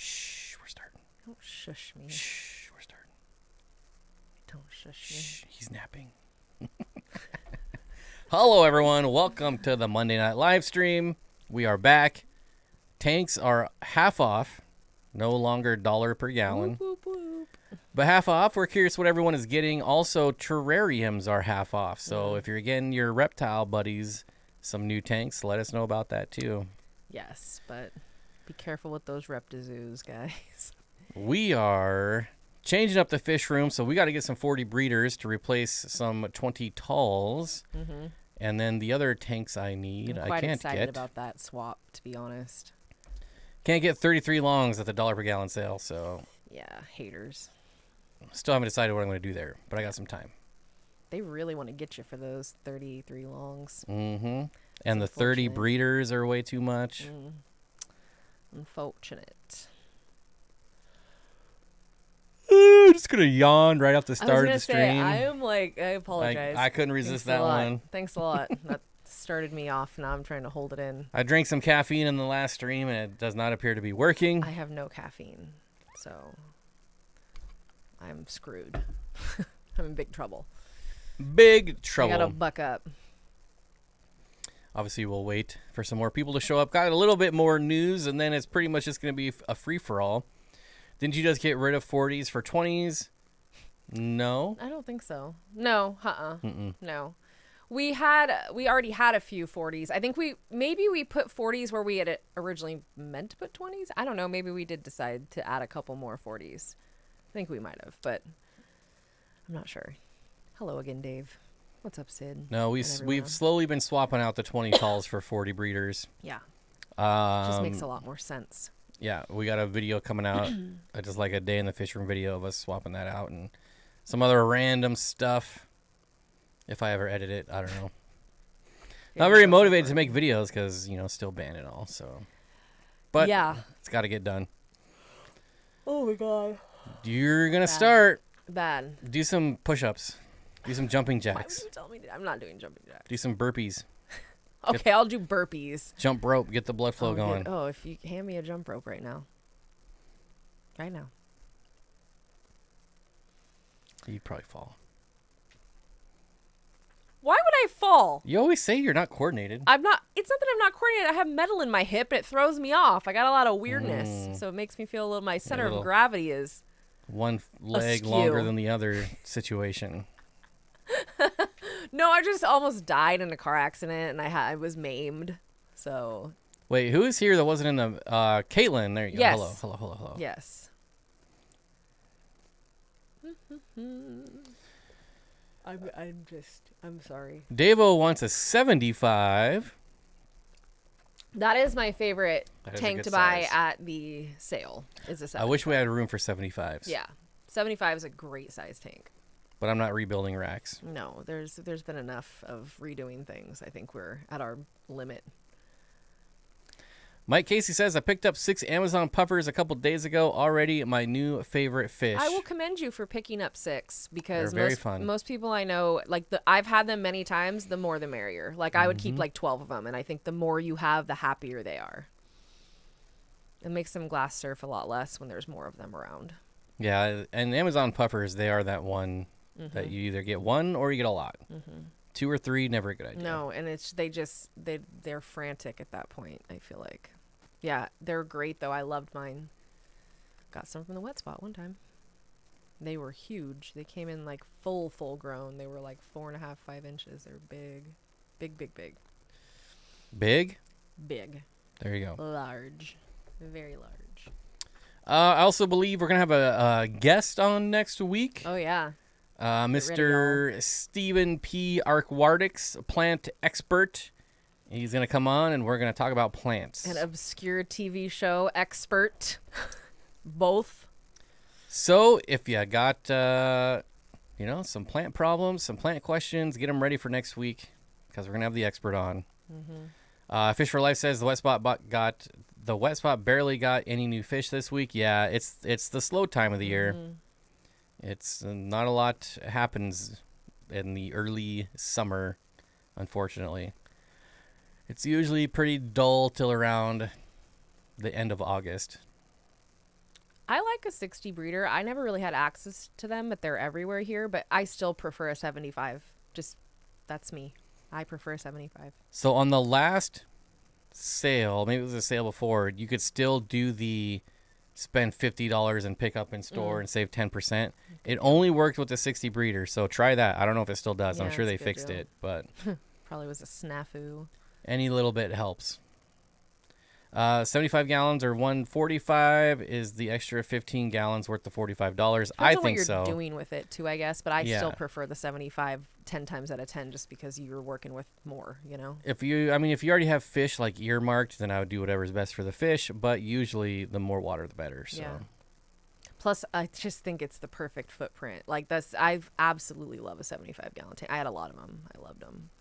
Shh, we're starting. Don't shush me. Shh, we're starting. Don't shush Shh, he's napping. Hello, everyone. Welcome to the Monday night live stream. We are back. Tanks are half off. No longer $1 per gallon. Whoop, whoop, whoop. But half off. We're curious what everyone is getting. Also, terrariums are half off. So if you're getting your reptile buddies some new tanks, let us know about that too. Yes, but be careful with those reptizoos, guys. We are changing up the fish room, so we got to get some 40 breeders to replace some 20 talls. Mm-hmm. And then the other tanks I need, I'm quite I can't excited get. about that swap, to be honest. Can't get 33 longs at the $1 per gallon sale, so Yeah, haters. still haven't decided what I'm going to do there, but I got some time. They really want to get you for those 33 longs. Mm-hmm. And the 30 unfortunate. breeders are way too much. Unfortunate. Just going to yawn right off the I was start of gonna the say, stream. I apologize. I couldn't resist Thanks that a lot. one. Thanks a lot. That started me off. Now I'm trying to hold it in. I drank some caffeine in the last stream, and it does not appear to be working. I have no caffeine, so I'm screwed. I'm in big trouble. Big trouble. I gotta buck up. Obviously, we'll wait for some more people to show up. Got a little bit more news, and then it's pretty much just going to be a free-for-all. Didn't you just get rid of 40s for 20s? No. I don't think so. No, no. We already had a few 40s. I think we put 40s where we had originally meant to put 20s. I don't know. Maybe we did decide to add a couple more 40s. I think we might have, but I'm not sure. Hello again, Dave. What's up, Sid? No, we've slowly been swapping out the 20 talls for 40 breeders. Yeah. Just makes a lot more sense. Yeah, we got a video coming out, just like a day in the fish room video of us swapping that out and some other random stuff. If I ever edit it, I don't know. Yeah, Not very motivated to make videos because, still banned and all. So, but yeah, it's got to get done. Oh my god. You're gonna start. Bad. Do some push-ups. Do some jumping Why jacks. would you tell me to? I'm not doing jumping jacks. Do some burpees. Okay, I'll do burpees. Jump rope. Get the blood flow going. Oh, if you hand me a jump rope right now. Right now. You'd probably fall. Why would I fall? You always say you're not coordinated. I'm not. It's not that I'm not coordinated. I have metal in my hip and it throws me off. I got a lot of weirdness. So it makes me feel a little, my center of gravity is one leg askew. longer than the other situation. No, I just almost died in a car accident and I was maimed. So. Wait, who is here that wasn't in the Caitlin? There you go. Yes. Hello. Yes. I'm sorry. Davo wants a 75. That is my favorite That is a tank good to buy size. at the sale. Is a 75. I wish we had room for 75s. Yeah. 75 is a great size tank. But I'm not rebuilding racks. No, there's been enough of redoing things. I think we're at our limit. Mike Casey says, I picked up 6 Amazon puffers a couple days ago. Already my new favorite fish. I will commend you for picking up 6 because They're very fun. most people I know, like I've had them many times, the more the merrier. Like I would keep like 12 of them, and I think the more you have, the happier they are. It makes them glass surf a lot less when there's more of them around. Yeah, and Amazon puffers, they are that one that you either get one or you get a lot. 2 or 3, never a good idea. No, and they're frantic at that point, I feel like. Yeah, they're great though. I loved mine. Got some from the wet spot one time. They were huge. They came in like full grown. They were like 4.5, 5 inches. They're big. Big. Big? Big. There you go. Large. Very large. I also believe we're going to have a guest on next week. Oh, yeah. Mr. Stephen P. Aquatics, plant expert. He's going to come on, and we're going to talk about plants. An obscure TV show expert. Both. So if you got, some plant problems, some plant questions, get them ready for next week because we're going to have the expert on. Fish for Life says the wet spot barely got any new fish this week. Yeah, it's the slow time of the year. It's not a lot happens in the early summer, unfortunately. It's usually pretty dull till around the end of August. I like a 60 breeder. I never really had access to them, but they're everywhere here. But I still prefer a 75. Just, that's me. I prefer a 75. So on the last sale, maybe it was a sale before, you could still do the spend $50 and pick up in store and save 10%. It only worked with the 60 breeder, so try that. I don't know if it still does. Yeah, I'm sure it's they a good fixed deal. it, but Probably was a snafu. any little bit helps. 75 gallons or 145 is the extra 15 gallons worth of $45. Depends I on think what so. you're doing with it too, I guess. But I Yeah. still prefer the 75 10 times out of 10 just because you're working with more, you know? If you already have fish like earmarked, then I would do whatever's best for the fish. But usually, the more water, the better. So. Yeah. Plus, I just think it's the perfect footprint. Like that's, I absolutely love a 75 gallon tank. I had a lot of them. I loved them.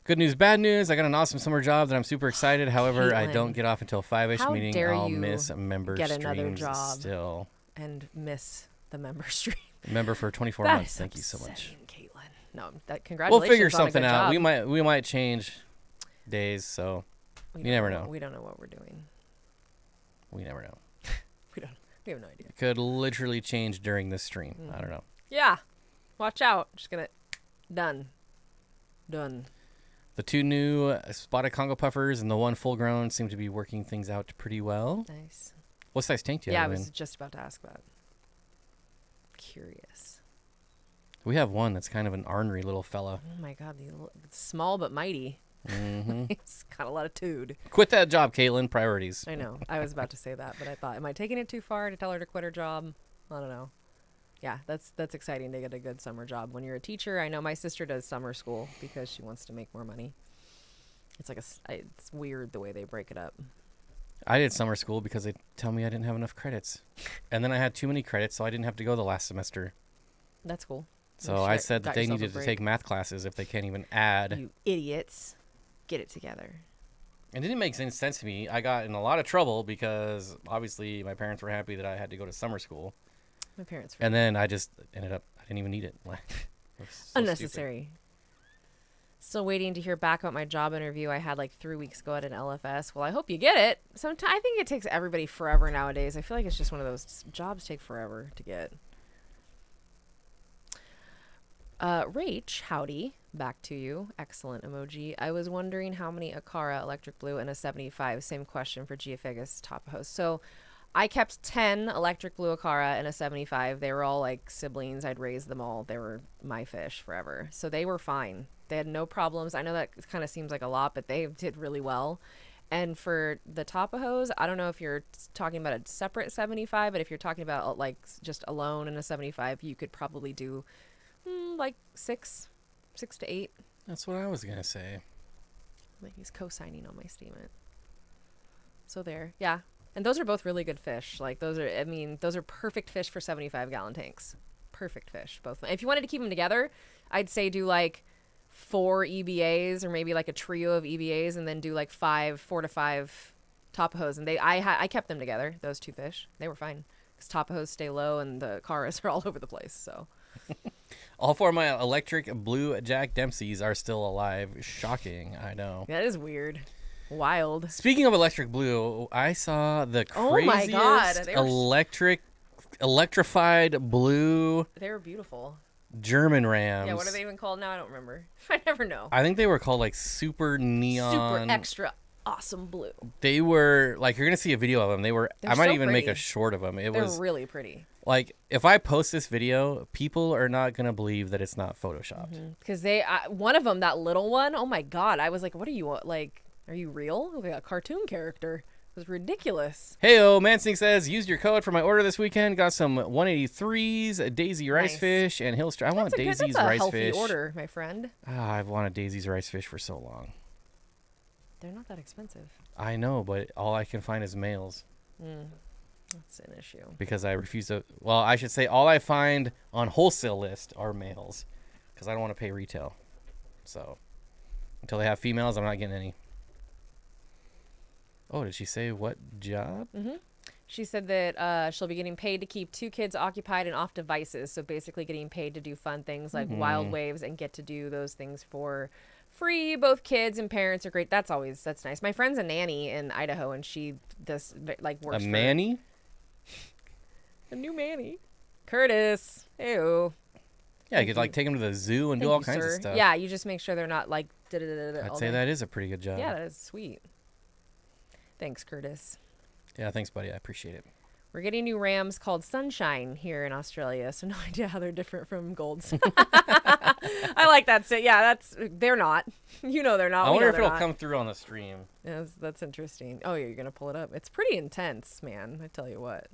Good news, bad news. I got an awesome summer job that I'm super excited. However, I Caitlin, don't get off until 5-ish, how meaning dare I'll you miss member get another streams job? still. And miss the member stream. Member for 24 That months. is Thank you so much. upsetting, Caitlin. No, that We'll congratulations. figure on a good something out. job. We might change days, so We you don't never know. We don't know what we're doing. we never know. We have no idea. It could literally change during this stream. I don't know. Yeah. Watch out. Just gonna done. The 2 new spotted Congo puffers and the 1 full grown seem to be working things out pretty well. Nice. What size tank do you Yeah, I have was in? just about to ask that. Curious. We have one that's kind of an ornery little fella. Oh my god, small but mighty. hmm It's got a lot of tude. Quit that job, Caitlin. Priorities. I know. I was about to say that, but I thought, am I taking it too far to tell her to quit her job? I don't know. Yeah, that's exciting to get a good summer job. When you're a teacher, I know my sister does summer school because she wants to make more money. It's like it's weird the way they break it up. I did summer school because they tell me I didn't have enough credits. And then I had too many credits, so I didn't have to go the last semester. That's cool. So You I got said that they yourself a needed to break. take math classes if they can't even add. You idiots. Get it together. It didn't make any sense to me. I got in a lot of trouble because obviously my parents were happy that I had to go to summer school. My parents. And then I just ended up, I didn't even need it. Like, it was so Unnecessary. Still waiting to hear back about my job interview I had like 3 weeks ago at an LFS. Well, I hope you get it. Sometimes I think it takes everybody forever nowadays. I feel like it's just one of those jobs take forever to get. Rach, howdy. Back to you. Excellent emoji. I was wondering how many Acara electric blue and a 75. Same question for Geophagus top host. So I kept 10 electric blue Acara and a 75. They were all like siblings. I'd raised them all. They were my fish forever. So they were fine. They had no problems. I know that kind of seems like a lot, but they did really well. And for the Tapajos, I don't know if you're talking about a separate 75, but if you're talking about like just alone in a 75, you could probably do like 6 to 8. That's what I was going to say. Like he's co-signing on my statement. So there, yeah. And those are both really good fish. Like those are perfect fish for 75-gallon tanks. Perfect fish, both. If you wanted to keep them together, I'd say do like 4 EBAs or maybe like a trio of EBAs and then do like 4 to 5 Tapajos. And I kept them together, those 2 fish. They were fine because Tapajos stay low and the Caras are all over the place. So All 4 of my electric blue Jack Dempseys are still alive. Shocking, I know. that is weird. Wild. Speaking of electric blue, I saw the Oh my God, craziest they were electrified blue They were beautiful. German Rams. Yeah, what are they even called now? I don't remember. I never know. I think they were called like super neon. Super extra awesome blue. They were like, you're gonna see a video of them. They're I might so even make a pretty. short of them. They're really pretty. Like, if I post this video, people are not gonna believe that it's not photoshopped. Because one of them, that little one, oh my God. I was like, what are you, like, are you real? Like a cartoon character. It was ridiculous. Heyo, Mansink says, used your code for my order this weekend. Got some 183s, a Daisy rice Nice. fish, and Hillstra. I want Daisy's that's a rice healthy fish. order, my friend. I've wanted Daisy's rice fish for so long. They're not that expensive. I know, but all I can find is males That's an issue. because I refuse to. Well, I should say all I find on wholesale list are males because I don't want to pay retail. So until they have females, I'm not getting any. Oh, did she say what job? She said that she'll be getting paid to keep 2 kids occupied and off devices. So basically getting paid to do fun things like wild waves and get to do those things for free. Both kids and parents are great. That's nice. My friend's a nanny in Idaho, and she does like works A manny? A new manny. Curtis. Ew. Yeah, you could like take them to the zoo and do all kinds of stuff. Yeah, you just make sure they're not like I'd say that is a pretty good job. Yeah, that is sweet. Thanks, Curtis. Yeah, thanks, buddy. I appreciate it. We're getting new rams called Sunshine here in Australia, so no idea how they're different from golds. I like that. So yeah, they're not. You know they're not. I wonder if it'll come through on the stream. Yeah, that's interesting. Oh, yeah, you're gonna pull it up. It's pretty intense, man. I tell you what.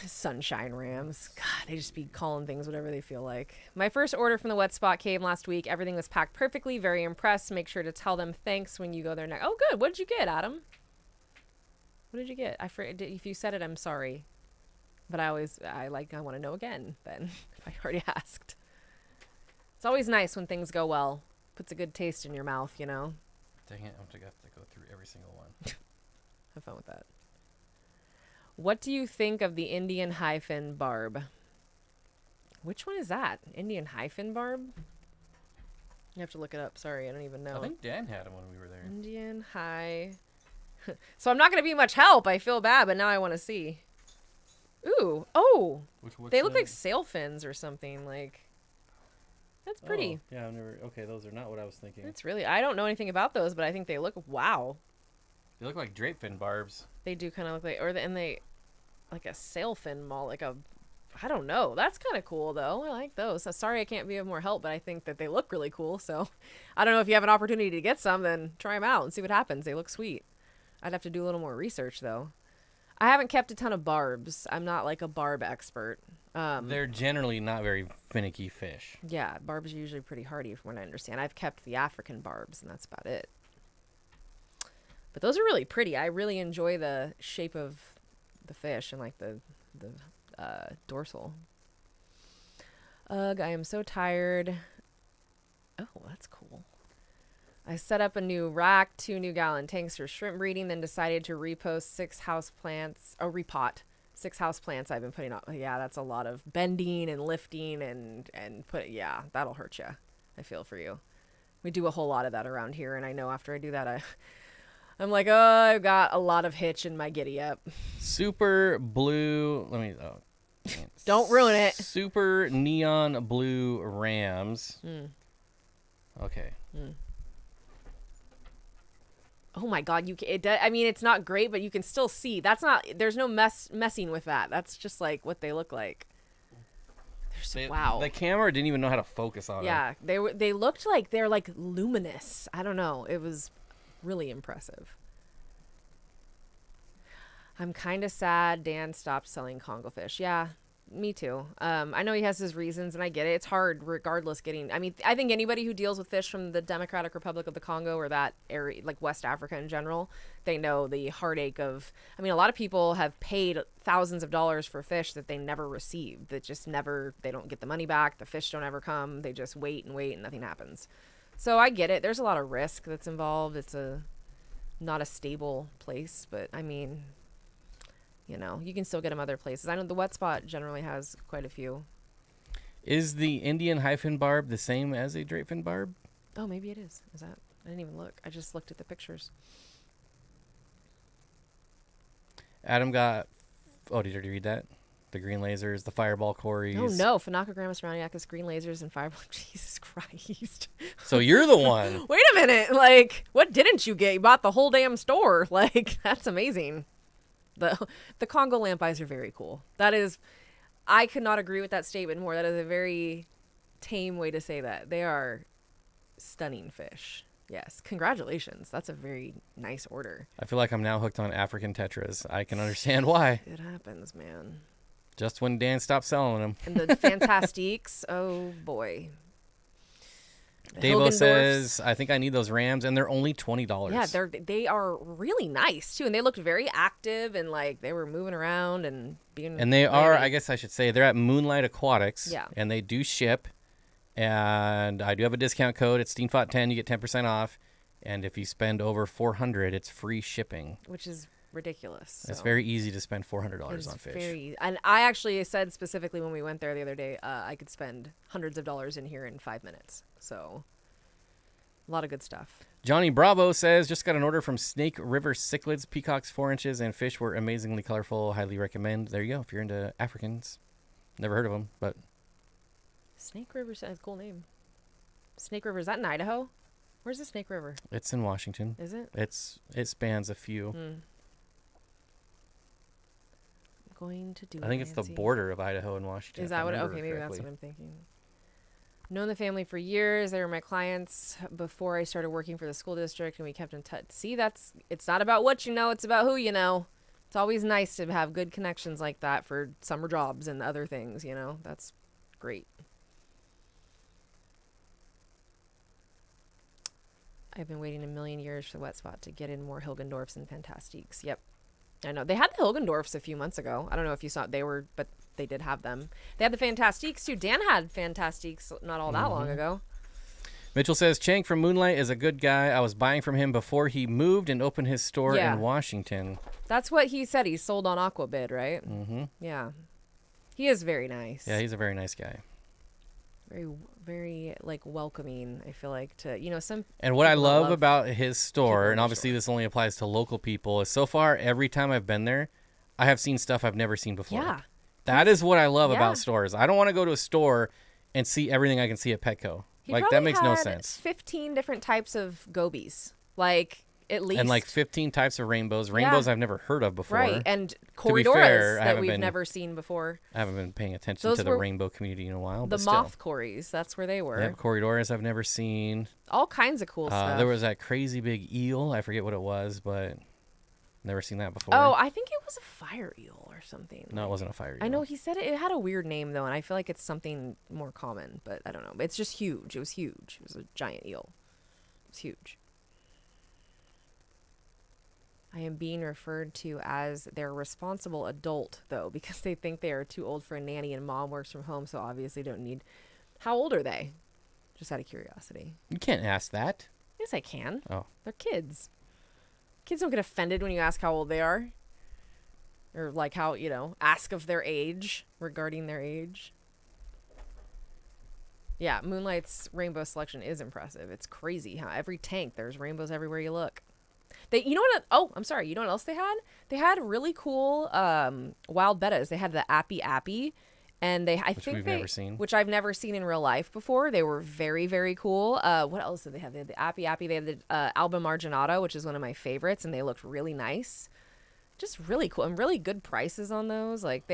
Sunshine rams. God, they just be calling things whatever they feel like. My first order from the wet spot came last week. Everything was packed perfectly. Very impressed. Make sure to tell them thanks when you go there next. Oh, good. What did you get, Adam? What did you get? If you said it, I'm sorry. But I want to know again then, if I already asked. It's always nice when things go well. Puts a good taste in your mouth, you know? Dang it, I'm going to have to go through every single one. Have fun with that. What do you think of the Indian hyphen barb? Which one is that? Indian hyphen barb? You have to look it up. Sorry, I don't even know. I think Dan had them when we were there. Indian high. So I'm not going to be much help. I feel bad, but now I want to see. Ooh. Oh. They look like sail fins or something. Like, that's pretty. Oh, yeah, I've never. Okay, those are not what I was thinking. It's really. I don't know anything about those, but I think they look. Wow. They look like drape fin barbs. They do kind of look like, and they, like a sail fin mall, like a. I don't know. That's kind of cool, though. I like those. So sorry I can't be of more help, but I think that they look really cool. So I don't know if you have an opportunity to get some, then try them out and see what happens. They look sweet. I'd have to do a little more research, though. I haven't kept a ton of barbs. I'm not like a barb expert. They're generally not very finicky fish. Yeah, barbs are usually pretty hardy from what I understand. I've kept the African barbs, and that's about it. But those are really pretty. I really enjoy the shape of the fish and like the dorsal. Ugh, I am so tired. Oh, that's cool. I set up a new rack, 2 new gallon tanks for shrimp breeding, then decided to repot 6 houseplants I've been putting on. Yeah, that's a lot of bending and lifting and yeah, that'll hurt you. I feel for you. We do a whole lot of that around here, and I know after I do that, I'm like, oh, I've got a lot of hitch in my giddy up. Super blue. Don't ruin it. Super neon blue rams. Okay. Oh my God, I mean, it's not great, but you can still see. There's no messing with that. That's just like what they look like. Wow. The camera didn't even know how to focus on them. Yeah, they looked like they're like luminous. I don't know. It was really impressive. I'm kind of sad Dan stopped selling Congo fish. Yeah, me too. I know he has his reasons, and I get it. It's hard regardless I think anybody who deals with fish from the Democratic Republic of the Congo or that area, like West Africa in general, they know the heartache of, a lot of people have paid thousands of dollars for fish that they never received, that just never, they don't get the money back. The fish don't ever come. They just wait and nothing happens. So I get it. There's a lot of risk that's involved. It's not a stable place, but you can still get them other places. I know the wet spot generally has quite a few. Is the Indian hyphen barb the same as a drape fin barb? Oh, maybe it is. Is that? I didn't even look. I just looked at the pictures. Adam got... Oh, did you read that? The green lasers, the fireball cories. Oh, no. Phenacogramma surroundicus, green lasers, and fireball. Jesus Christ. So you're the one. Wait a minute. Like, what didn't you get? You bought the whole damn store. Like, that's amazing. The Congo lamp eyes are very cool. That is, I could not agree with that statement more. That is a very tame way to say that. They are stunning fish. Yes. Congratulations. That's a very nice order. I feel like I'm now hooked on African tetras. I can understand why. It happens, man. Just when Dan stopped selling them. And the Fantastiques, oh boy. Davo says, I think I need those rams, and they're only $20. Yeah, they are really nice, too. And they looked very active, and, like, they were moving around and being... And they are, I guess I should say, they're at Moonlight Aquatics. Yeah. And they do ship. And I do have a discount code. It's Steenfott 10. You get 10% off. And if you spend over $400, it's free shipping. Which is ridiculous. It's so. very easy to spend $400 It's on fish. very easy. And I actually said specifically when we went there the other day, I could spend hundreds of dollars in here in 5 minutes. So a lot of good stuff. Johnny Bravo says, just got an order from Snake River cichlids, peacocks 4 inches, and fish were amazingly colorful. Highly recommend. There you go. If you're into Africans. Never heard of them, but. Snake River sounds a cool name. Snake River, is that in Idaho? Where's the Snake River? It's in Washington. Is it? It spans a few. I'm going to do I think it's the border of Idaho and Washington. Is that what? Okay, maybe that's what I'm thinking. Known the family for years. They were my clients before I started working for the school district, and we kept in touch. See, it's not about what you know, it's about who you know. It's always nice to have good connections like that for summer jobs and other things, you know. That's great. I've been waiting a million years for the wet spot to get in more Hilgendorfs and Fantastiques. Yep. I know. They had the Hilgendorfs a few months ago. I don't know if you saw it. But they did have them. They had the Fantastiques too. Dan had Fantastiques not all that long ago. Mitchell says, Chang from Moonlight is a good guy. I was buying from him before he moved and opened his store in Washington. That's what he said. He sold on Aquabid, right? Mm-hmm. Yeah. He is very nice. Yeah, he's a very nice guy. Very, very, like, welcoming, I feel like, to, you know, some... And what I love about his store, and obviously store. this only applies to local people, is so far, every time I've been there, I have seen stuff I've never seen before. Yeah. That is what I love about stores. I don't want to go to a store and see everything I can see at Petco. He that makes no had sense. 15 different types of gobies. Like, at least. And like 15 types of rainbows. Rainbows I've never heard of before. Right. And Corydoras that we've never seen before. I haven't been paying attention to the rainbow community in a while. The but moth Corys. That's where they were. Yeah, Corydoras I've never seen. All kinds of cool stuff. There was that crazy big eel. I forget what it was, but never seen that before. Oh, I think it was a fire eel or something. No, it wasn't a fire eel. I know he said it had a weird name though, and I feel like it's something more common, but I don't know. It's just huge. It was huge. It was a giant eel. It was huge. I am being referred to as their responsible adult, though, because they think they are too old for a nanny and mom works from home, so obviously don't need... How old are they? Just out of curiosity. You can't ask that. Yes, I can. Oh. They're kids. Kids don't get offended when you ask how old they are. Or, like, how, you know, ask of their age, regarding their age. Yeah, Moonlight's rainbow selection is impressive. It's crazy how every tank, there's rainbows everywhere you look. You know what? Oh, I'm sorry. You know what else they had? They had really cool wild bettas. They had the Appy, and which I've never seen in real life before. They were very, very cool. What else did they have? They had the Appy. They had the Alba Marginata, which is one of my favorites, and they looked really nice. Just really cool and really good prices on those. Like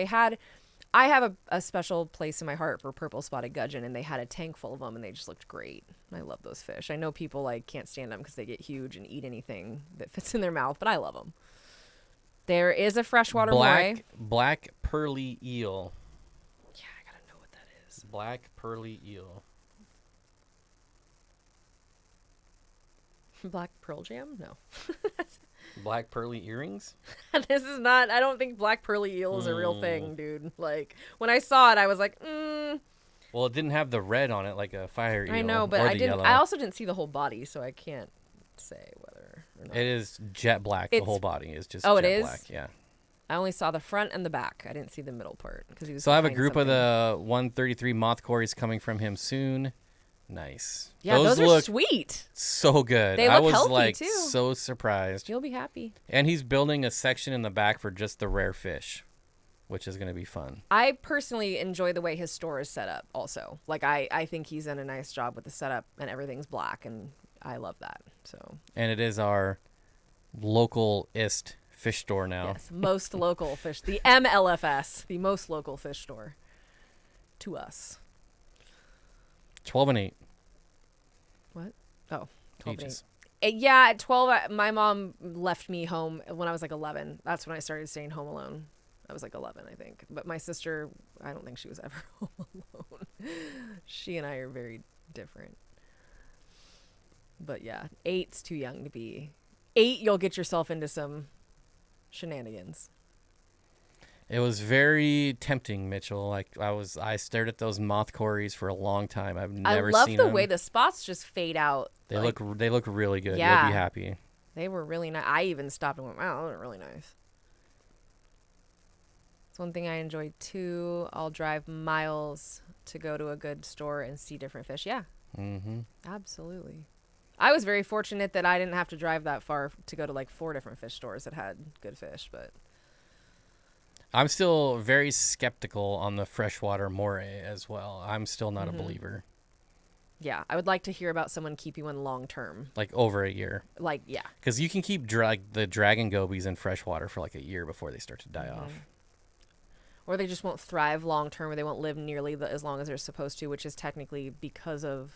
I have a special place in my heart for purple spotted gudgeon, and they had a tank full of them, and they just looked great. I love those fish. I know people like can't stand them because they get huge and eat anything that fits in their mouth, but I love them. There is a freshwater moray. Black pearly eel. Yeah, I gotta know what that is. Black pearly eel. Black pearl jam? No. Black pearly earrings? This is not, I don't think black pearly eel is a real thing, dude. Like, when I saw it, I was like, Well, it didn't have the red on it like a fire eel. I know, but I also didn't see the whole body, so I can't say whether or not. It is jet black. The whole body is just jet black. Yeah. I only saw the front and the back. I didn't see the middle part because he was. So I have a group of the 133 moth cories coming from him soon. Nice. Yeah, those are sweet. So good. They look healthy, too. So surprised. You'll be happy. And he's building a section in the back for just the rare fish, which is going to be fun. I personally enjoy the way his store is set up also. Like, I think he's done a nice job with the setup, and everything's black, and I love that. So. And it is our local-ist fish store now. Yes, most local fish. The MLFS, the most local fish store to us. 12 and 8. What? Oh, 12 and 8. 8. Yeah, at 12, my mom left me home when I was like 11. That's when I started staying home alone. I was like 11, I think. But my sister, I don't think she was ever home alone. She and I are very different. But yeah, 8's too young to be. 8, you'll get yourself into some shenanigans. It was very tempting, Mitchell. Like I stared at those moth cories for a long time. I've never seen them. I love the way the spots just fade out. They look really good. Yeah. You'll be happy. They were really nice. I even stopped and went, wow, those are really nice. It's one thing I enjoy too. I'll drive miles to go to a good store and see different fish. Yeah. Mm-hmm. Absolutely. I was very fortunate that I didn't have to drive that far to go to like 4 different fish stores that had good fish, but I'm still very skeptical on the freshwater moray as well. I'm still not a believer. yeah, I would like to hear about someone keeping one long term. Like over a year. Like, yeah. Because you can keep the dragon gobies in freshwater for like a year before they start to die off. Or they just won't thrive long term, or they won't live nearly as long as they're supposed to, which is technically because of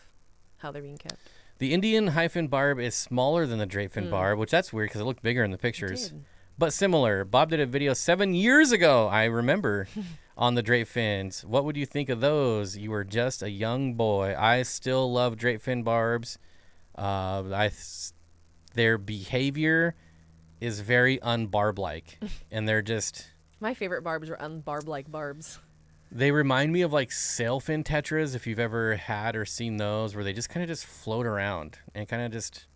how they're being kept. The Indian hyphen barb is smaller than the drapefin barb, which that's weird because it looked bigger in the pictures. But similar. Bob did a video 7 years ago, I remember, on the drapefins. What would you think of those? You were just a young boy. I still love drapefin barbs. Their behavior is very unbarb-like, and they're just... My favorite barbs are unbarb-like barbs. They remind me of like sailfin tetras, if you've ever had or seen those, where they just kind of just float around and kind of just...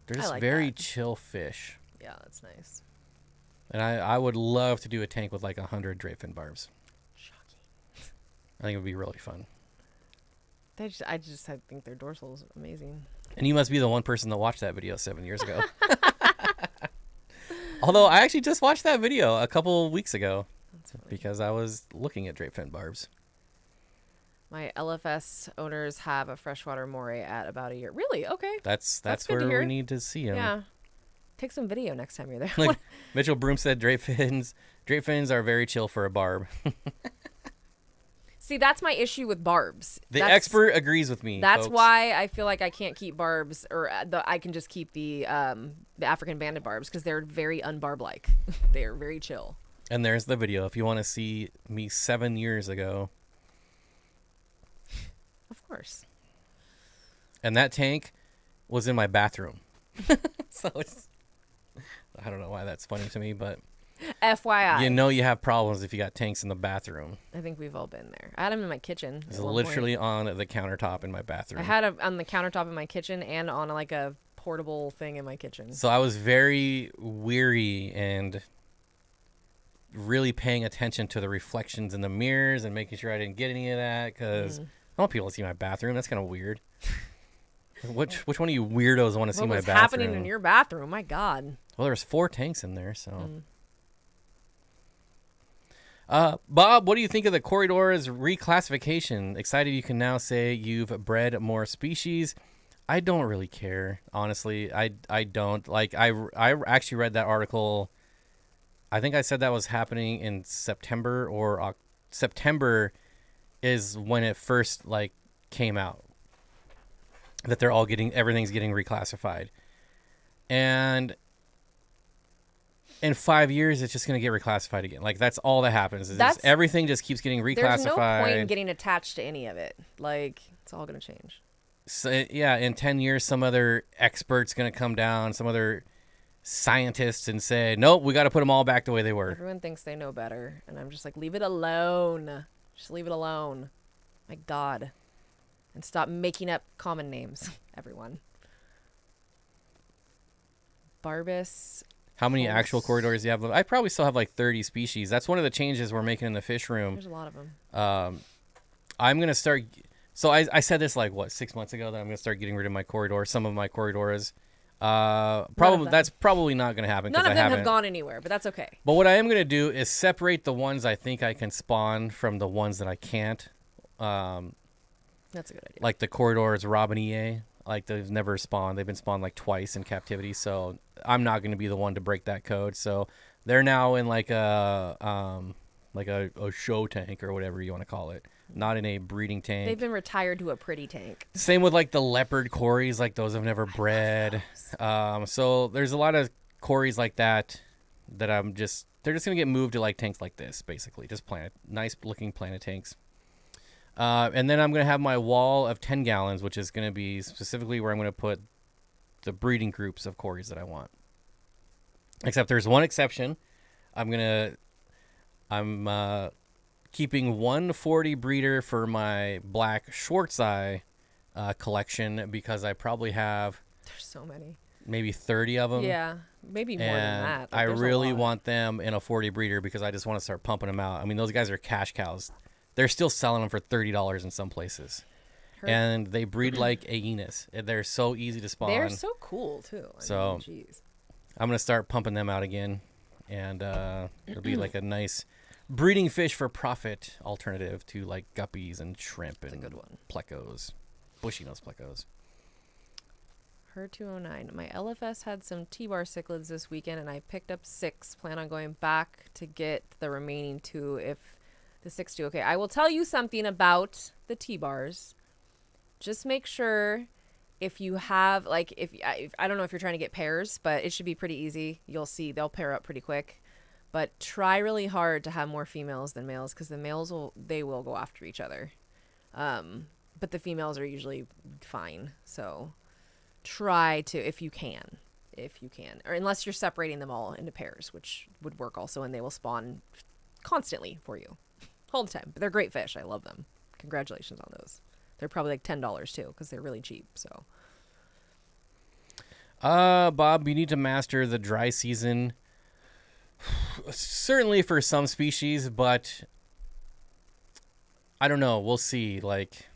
They're just very chill fish. Yeah, that's nice. And I would love to do a tank with like 100 drapefin barbs. Shocking. I think it would be really fun. I think their dorsal is amazing. And you must be the one person that watched that video 7 years ago. Although I actually just watched that video a couple weeks ago because I was looking at drapefin barbs. My LFS owners have a freshwater moray at about a year. Really? Okay. That's where we need to see them. Yeah. Take some video next time you're there. Like Mitchell Broom said, drapefins are very chill for a barb. See, that's my issue with barbs. The expert agrees with me. That's folks. why I feel like I can't keep barbs, or I can just keep the African banded barbs because they're very unbarb-like. They are very chill. And there's the video if you want to see me 7 years ago. Of course. And that tank was in my bathroom. So it's... I don't know why that's funny to me, but... FYI. You know you have problems if you got tanks in the bathroom. I think we've all been there. I had them in my kitchen. It's literally on the countertop in my bathroom. I had on the countertop in my kitchen and on like a portable thing in my kitchen. So I was very weary and really paying attention to the reflections in the mirrors and making sure I didn't get any of that because I don't want people to see my bathroom. That's kind of weird. Which one of you weirdos want to see my bathroom? What's happening in your bathroom? My God. Well, there's 4 tanks in there, so... Bob, what do you think of the Corydoras reclassification? Excited you can now say you've bred more species. I don't really care, honestly. I don't. Like, I actually read that article. I think I said that was happening in September or September is when it first, like, came out. That they're all everything's getting reclassified. And... in 5 years, it's just going to get reclassified again. Like, that's all that happens. Everything just keeps getting reclassified. There's no point in getting attached to any of it. Like, it's all going to change. So, yeah, in 10 years, some other expert's going to come down, some other scientists, and say, nope, we got to put them all back the way they were. Everyone thinks they know better. And I'm just like, leave it alone. Just leave it alone. My God. And stop making up common names, everyone. Barbus... How many actual Corydoras do you have? I probably still have like 30 species. That's one of the changes we're making in the fish room. There's a lot of them. I'm going to start... So I said this like, 6 months ago that I'm going to start getting rid of my Corydoras, some of my Corydoras. That's probably not going to happen. None of them have gone anywhere, but that's okay. But what I am going to do is separate the ones I think I can spawn from the ones that I can't. That's a good idea. Like the Corydoras Robiniae. Like, they've never spawned. They've been spawned like twice in captivity, so I'm not going to be the one to break that code. So they're now in like a show tank or whatever you want to call it, not in a breeding tank. They've been retired to a pretty tank. Same with like the leopard cories, like those I've never bred. So there's a lot of cories like that they're just going to get moved to like tanks like this, basically, just nice looking planet tanks. And then I'm going to have my wall of 10 gallons, which is going to be specifically where I'm going to put the breeding groups of cories that I want. Except there's one exception. I'm keeping 140 breeder for my black Schwartz-eye collection because I probably have... There's so many. maybe 30 of them. Yeah, maybe more than And that. I there's a really lot. want them in a 40 breeder because I just want to start pumping them out. I mean, those guys are cash cows. They're still selling them for $30 in some places. And they breed like hyenas. They're so easy to spawn. They're so cool too. I mean, geez. I'm going to start pumping them out again. And it'll be like a nice breeding fish for profit alternative to like guppies and shrimp and good one. plecos. Bushy nose plecos. Her 209. My LFS had some T-bar cichlids this weekend, and I picked up 6. Plan on going back to get the remaining 2 if the 6 do okay. I will tell you something about the T-bars. Just make sure if you have, like, if I don't know if you're trying to get pairs, but it should be pretty easy. You'll see they'll pair up pretty quick. But try really hard to have more females than males because the males will go after each other. But the females are usually fine. So try to, if you can, or unless you're separating them all into pairs, which would work also, and they will spawn constantly for you all the time. But they're great fish. I love them. Congratulations on those. They're probably like $10 too because they're really cheap. So, Bob, you need to master the dry season. Certainly for some species, but I don't know. We'll see. Like,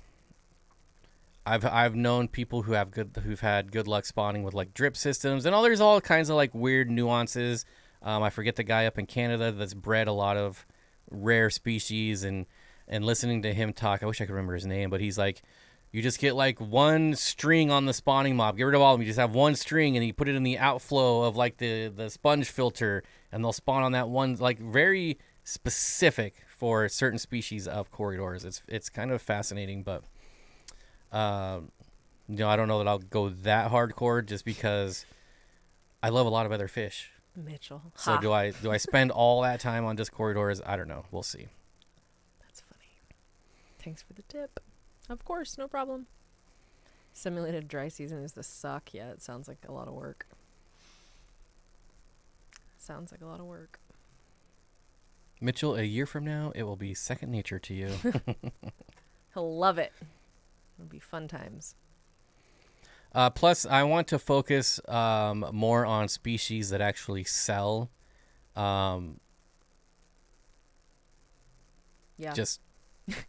I've known people who've had good luck spawning with like drip systems, and there's all kinds of like weird nuances. I forget the guy up in Canada that's bred a lot of rare species, and listening to him talk, I wish I could remember his name, but he's like, you just get like one string on the spawning mob, get rid of all of them, you just have one string, and you put it in the outflow of like the sponge filter, and they'll spawn on that one, like very specific for certain species of Corydoras. It's kind of fascinating, but I don't know that I'll go that hardcore just because I love a lot of other fish. Mitchell. So do I spend all that time on just Corydoras? I don't know. We'll see. That's funny. Thanks for the tip. Of course, no problem. Simulated dry season is the suck. Yeah, it sounds like a lot of work. Mitchell, a year from now, it will be second nature to you. He'll love it. It'll be fun times. Plus, I want to focus more on species that actually sell. Yeah.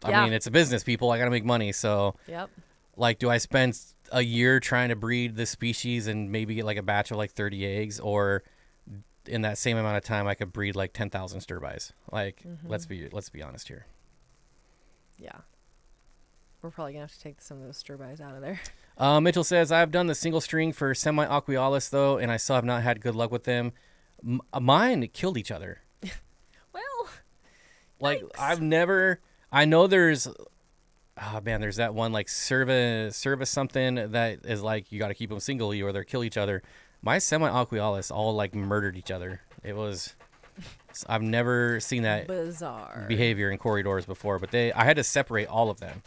I mean, it's a business, people. I got to make money. So, yep. Like, do I spend a year trying to breed this species and maybe get like a batch of like 30 eggs? Or in that same amount of time, I could breed like 10,000 stir-bys? Like, let's be honest here. Yeah. We're probably going to have to take some of those stir-bys out of there. Mitchell says, I've done the single string for semi-aqualis, though, and I still have not had good luck with them. Mine killed each other. Well, like, yikes. I know there's that one, like, service something that is like, you got to keep them singly or they'll kill each other. My semi-aqualis all, like, murdered each other. I've never seen that bizarre behavior in Corydoras before, but I had to separate all of them.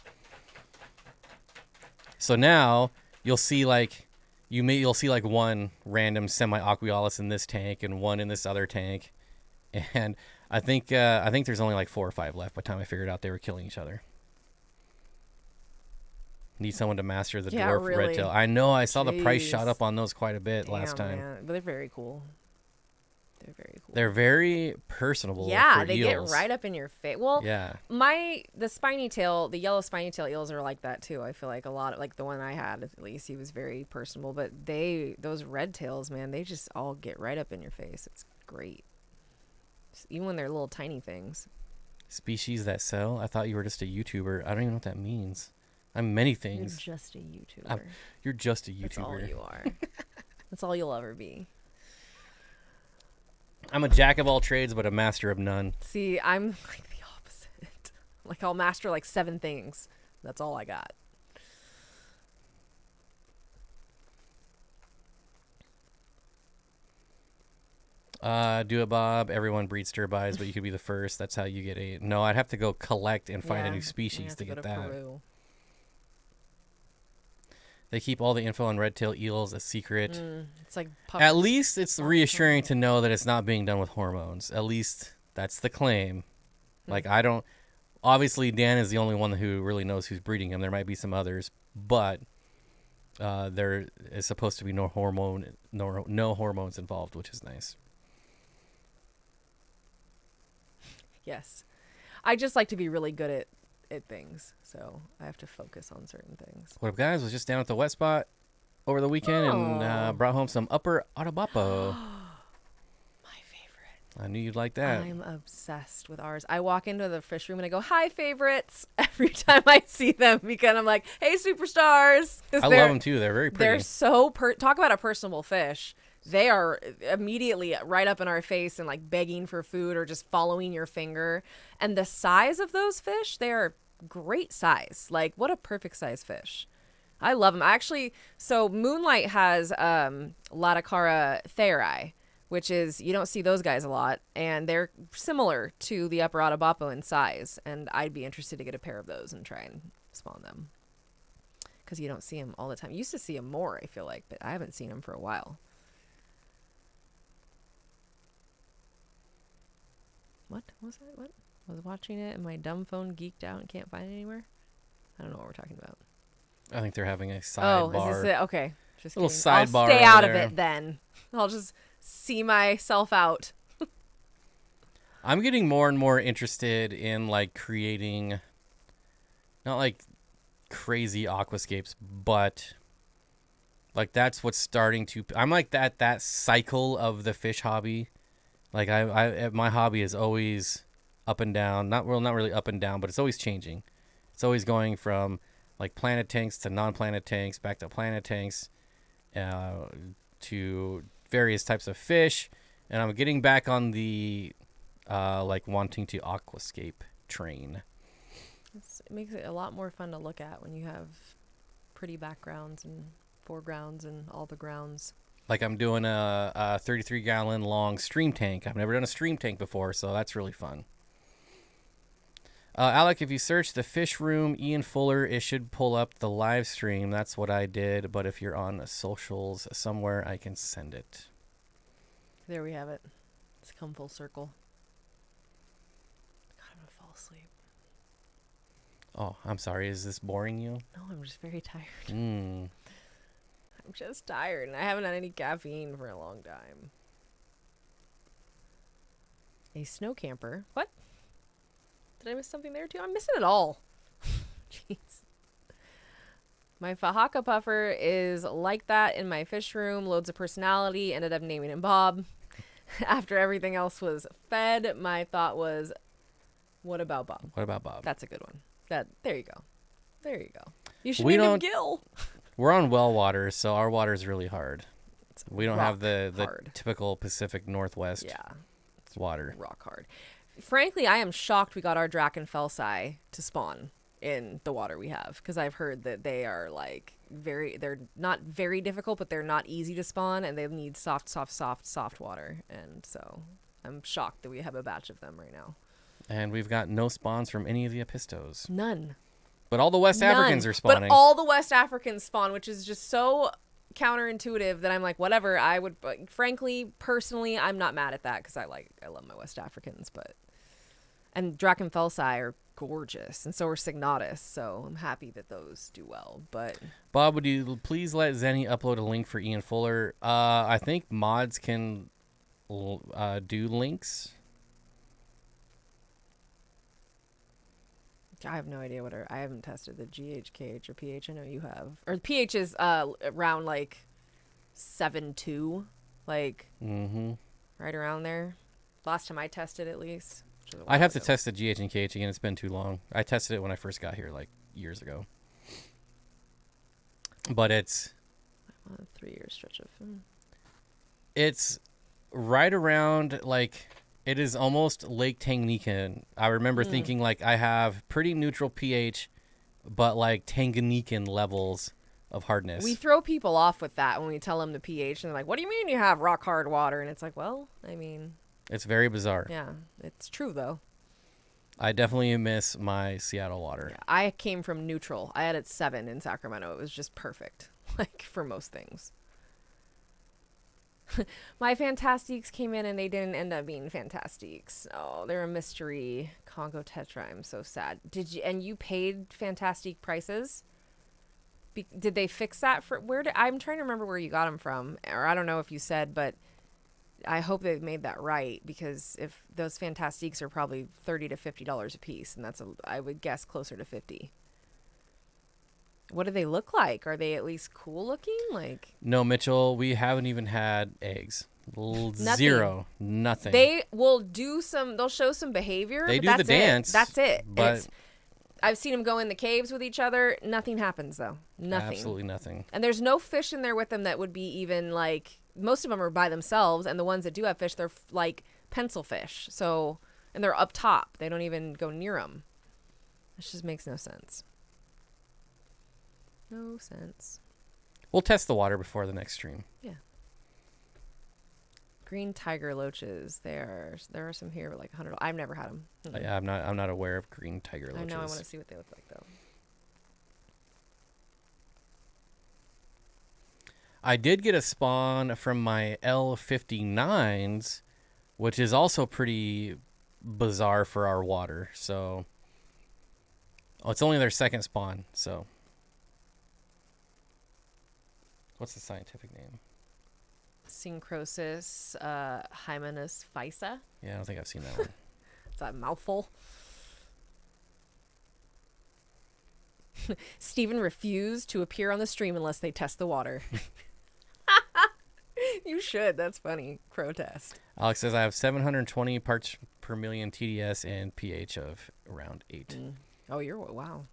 So now you'll see like one random semi-aqualis in this tank and one in this other tank, and I think there's only like 4 or 5 left by the time I figured out they were killing each other. Need someone to master the dwarf really. red tail. I know, I saw the price shot up on those quite a bit last time. Man. But they're very cool. They're very personable. Yeah, for they eels. get right up in your face. Well, yeah. The yellow spiny tail eels are like that too. I feel like a lot of, like the one I had at least, he was very personable. But those red tails, man, they just all get right up in your face. It's great, even when they're little tiny things. Species that sell. I thought you were just a YouTuber. I don't even know what that means. I'm many things. You're just a YouTuber. You're just a YouTuber. That's all you are. That's all you'll ever be. I'm a jack of all trades, but a master of none. See, I'm like the opposite. Like, I'll master like 7 things. That's all I got. Do it, Bob. Everyone breeds stir-bys, but you could be the first. That's how you get a... No, I'd have to go collect and find a new species to get that. Peru. They keep all the info on red tail eels a secret. It's like at least it's reassuring to know that it's not being done with hormones. At least that's the claim. Like, I don't... Obviously, Dan is the only one who really knows who's breeding them. There might be some others, but there is supposed to be no hormones involved, which is nice. Yes. I just like to be really good at things, so I have to focus on certain things. What up, guys? Was just down at the wet spot over the weekend and brought home some upper Otabapo. My favorite. I knew you'd like that. I'm obsessed with ours. I walk into the fish room and I go, "Hi, favorites," every time I see them because I'm like, "Hey, superstars." I love them too. They're very pretty. They're so talk about a personable fish. They are immediately right up in our face and like begging for food or just following your finger. And the size of those fish, they are great size. Like, what a perfect size fish. I love them. So Moonlight has Latacara theri, which is, you don't see those guys a lot. And they're similar to the upper Otabapo in size. And I'd be interested to get a pair of those and try and spawn them. Because you don't see them all the time. You used to see them more, I feel like, but I haven't seen them for a while. What was that? What? I was watching it and my dumb phone geeked out and can't find it anywhere. I don't know what we're talking about. I think they're having a sidebar. Oh, is this it? Okay. Just little kidding. sidebar. I'll stay out of it then. I'll just see myself out. I'm getting more and more interested in like creating, not like crazy aquascapes, but like that's what's starting to. I'm like that cycle of the fish hobby. Like my hobby is always up and down. Not really up and down, but it's always changing. It's always going from like planted tanks to non-planted tanks, back to planted tanks, to various types of fish. And I'm getting back on the like wanting to aquascape train. It makes it a lot more fun to look at when you have pretty backgrounds and foregrounds and all the grounds. Like I'm doing a 33-gallon long stream tank. I've never done a stream tank before, so that's really fun. Alec, if you search the fish room, Ian Fuller, it should pull up the live stream. That's what I did. But if you're on the socials somewhere, I can send it. There we have it. It's come full circle. God, I'm going to fall asleep. Oh, I'm sorry. Is this boring you? No, I'm just very tired. Mm. I'm just tired, and I haven't had any caffeine for a long time. A snow camper. What? Did I miss something there, too? I'm missing it all. Jeez. My Fahaka puffer is like that in my fish room. Loads of personality. Ended up naming him Bob. After everything else was fed, my thought was, what about Bob? What about Bob? That's a good one. There you go. There you go. You should name him Gil. We're on well water, so our water is really hard. We don't have the hard. Typical Pacific Northwest water. Rock hard. Frankly, I am shocked we got our Drachenfelsai to spawn in the water we have, because I've heard that they are like they're not very difficult, but they're not easy to spawn, and they need soft water. And so I'm shocked that we have a batch of them right now. And we've got no spawns from any of the Apistos. None. But all the West Africans are spawning. But all the West Africans spawn, which is just so counterintuitive that I'm like, whatever. I would, frankly, personally, I'm not mad at that because I love my West Africans. And Drachenfelsai are gorgeous, and so are Signatus. So I'm happy that those do well. But Bob, would you please let Zenny upload a link for Ian Fuller? I think mods can do links. I have no idea I haven't tested the GHKH or pH. I know you have. Or pH is around like 7.2, like right around there. Last time I tested, at least. I'd have to test the GH and KH again. It's been too long. I tested it when I first got here, like years ago. But it's a 3-year stretch of. It's right around like. It is almost Lake Tanganyika. I remember thinking like I have pretty neutral pH, but like Tanganyikan levels of hardness. We throw people off with that when we tell them the pH, and they're like, "What do you mean you have rock hard water?" And it's like, well, I mean, it's very bizarre. Yeah, it's true though. I definitely miss my Seattle water. Yeah, I came from neutral. I had it 7 in Sacramento. It was just perfect, like for most things. My Fantastiques came in and they didn't end up being Fantastiques. Oh, they're a mystery Congo Tetra. I'm so sad. And you paid Fantastique prices? Did they fix that for I'm trying to remember where you got them from, or I don't know if you said, but I hope they've made that right, because if those Fantastiques are probably $30 to $50 a piece, and I would guess closer to 50. What do they look like? Are they at least cool looking? Like, no, Mitchell, we haven't even had eggs. Zero, nothing. They will they'll show some behavior. They but do that's the dance. That's it. But I've seen them go in the caves with each other. Nothing happens though. Nothing. Absolutely nothing. And there's no fish in there with them that would be even like, most of them are by themselves, and the ones that do have fish, they're like pencil fish. So, and they're up top. They don't even go near them. This just makes no sense. No sense. We'll test the water before the next stream. Yeah. Green tiger loaches. There are some here, like $100. I've never had them. Yeah, I'm not aware of green tiger loaches. I know. I want to see what they look like though. I did get a spawn from my L59s, which is also pretty bizarre for our water. So, it's only their second spawn. So, what's the scientific name? Syncrosis hymenus fisa. Yeah, I don't think I've seen that one. It's a mouthful. Stephen refused to appear on the stream unless they test the water. You should. That's funny. Protest. Alex says I have 720 parts per million TDS and pH of around 8. Oh, wow.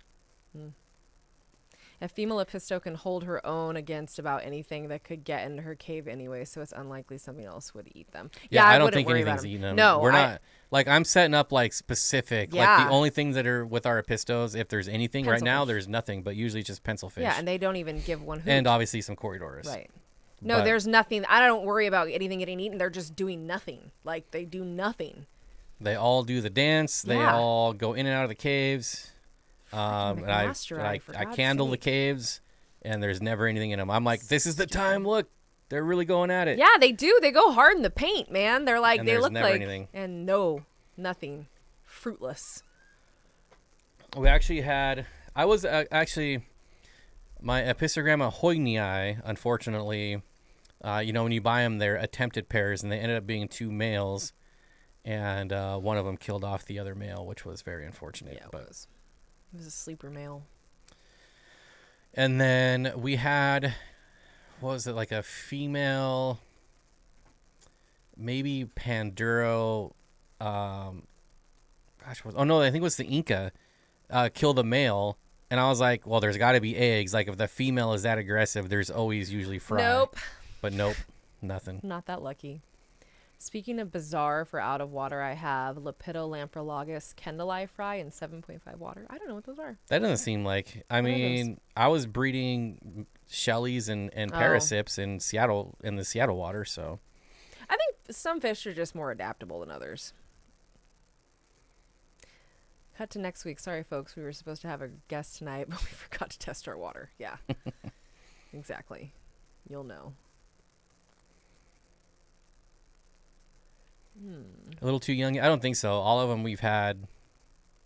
A female Apisto can hold her own against about anything that could get into her cave anyway, so it's unlikely something else would eat them. Yeah, I don't wouldn't think worry anything's about 'em. eating them. No, we're not. Like, I'm setting up like specific. Yeah. Like the only things that are with our Apistos, if there's anything right now, Pencilfish. there's nothing. But usually just pencilfish. Yeah, and they don't even give one hoot. And obviously some Corydoras. Right. No, But there's nothing. I don't worry about anything getting eaten. They're just doing nothing. Like, they do nothing. They all do the dance. They Yeah. all go in and out of the caves. And I candle the caves, and there's never anything in them. I'm like, this is the time. Look, they're really going at it. Yeah, they do. They go hard in the paint, man. They're like, And they there's look never like, anything. and no, nothing, fruitless. We actually had. I was actually my Apistogramma hoignii. Unfortunately, when you buy them, they're attempted pairs, and they ended up being 2 males, and one of them killed off the other male, which was very unfortunate. Yeah, it was. It was a sleeper male. And then we had, what was it, like a female, maybe Panduro. I think it was the Inca, killed a male. And I was like, well, there's got to be eggs. Like, if the female is that aggressive, there's always usually fry. Nope. But nope, nothing. Not that lucky. Speaking of bizarre for out of water, I have Lepidolamphrologus kendallii fry in 7.5 water. I don't know what those are. That doesn't seem like. I mean, I was breeding Shelleys and Parasips in Seattle, in the Seattle water, so. I think some fish are just more adaptable than others. Cut to next week. Sorry, folks. We were supposed to have a guest tonight, but we forgot to test our water. Yeah. Exactly. You'll know. A little too young? I don't think so. All of them we've had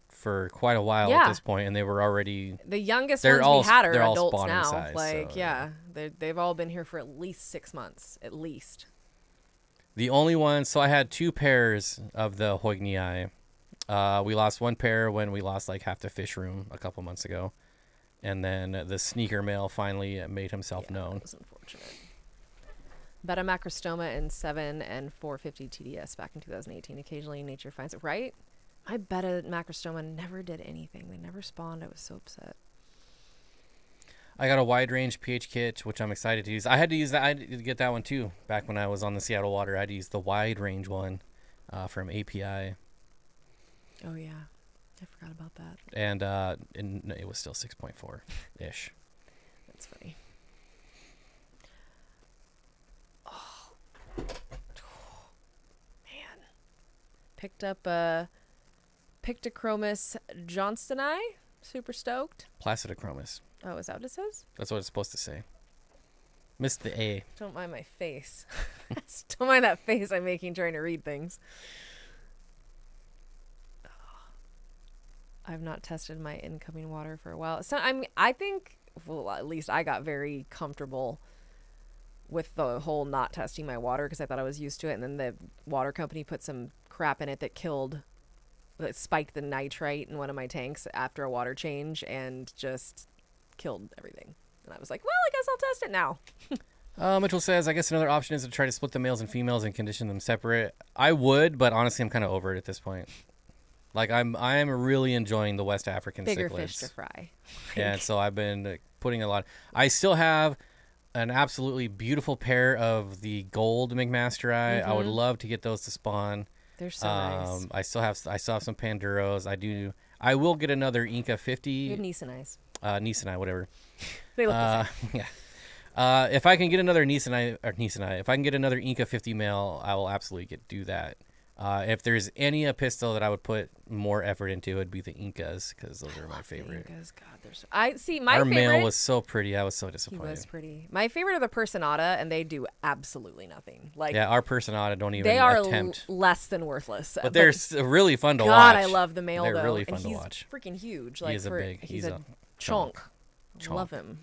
for quite a while at this point, and they were already... The youngest ones we had are adults now. Size, like, so, yeah. They've all been here for at least 6 months. At least. The only one... So I had 2 pairs of the hoignii. We lost 1 pair when we lost like half the fish room a couple months ago. And then the sneaker male finally made himself known. That was unfortunate. Beta macrostoma in 7 and 450 TDS back in 2018. Occasionally nature finds it. Right? My beta macrostoma never did anything. They never spawned. I was so upset. I got a wide range pH kit, which I'm excited to use. I had to use that. I had to get that one too. Back when I was on the Seattle water, I had to use the wide range one from API. Oh, yeah. I forgot about that. And it was still 6.4-ish. That's funny. Oh. Man. Picked up Pictochromis johnstoni. Super stoked. Placidochromis. Oh, is that what it says? That's what it's supposed to say. Missed the A. Don't mind my face. Don't mind that face I'm making trying to read things. I've not tested my incoming water for a while. So I think well, at least I got very comfortable with the whole not testing my water because I thought I was used to it. And then the water company put some crap in it that spiked the nitrite in one of my tanks after a water change and just killed everything. And I was like, well, I guess I'll test it now. Mitchell says, I guess another option is to try to split the males and females and condition them separate. I would, but honestly, I'm kind of over it at this point. Like, I am really enjoying the West African Bigger cichlids. fish to fry. And so I've been putting a lot. I still have an absolutely beautiful pair of the gold McMasteri. I would love to get those to spawn. They're so nice. I still have some Panduros. I will get another Inca 50. You have Nisonais. Nisonai, whatever. They look the same. Yeah. If I can get another Nisonai, if I can get another Inca 50 male, I will absolutely do that. If there's any Apisto that I would put more effort into, it would be the Incas because those are my favorite. Incas, God, I see. My Our favorite male was so pretty. I was so disappointed. He was pretty. My favorite are the Personata, and they do absolutely nothing. Like, yeah, our Personata don't even they are attempt. Less than worthless. But they're really fun to watch. God, I love the male. They're though. really fun and to he's watch. Freaking huge. Like, he's a chunk. Love him.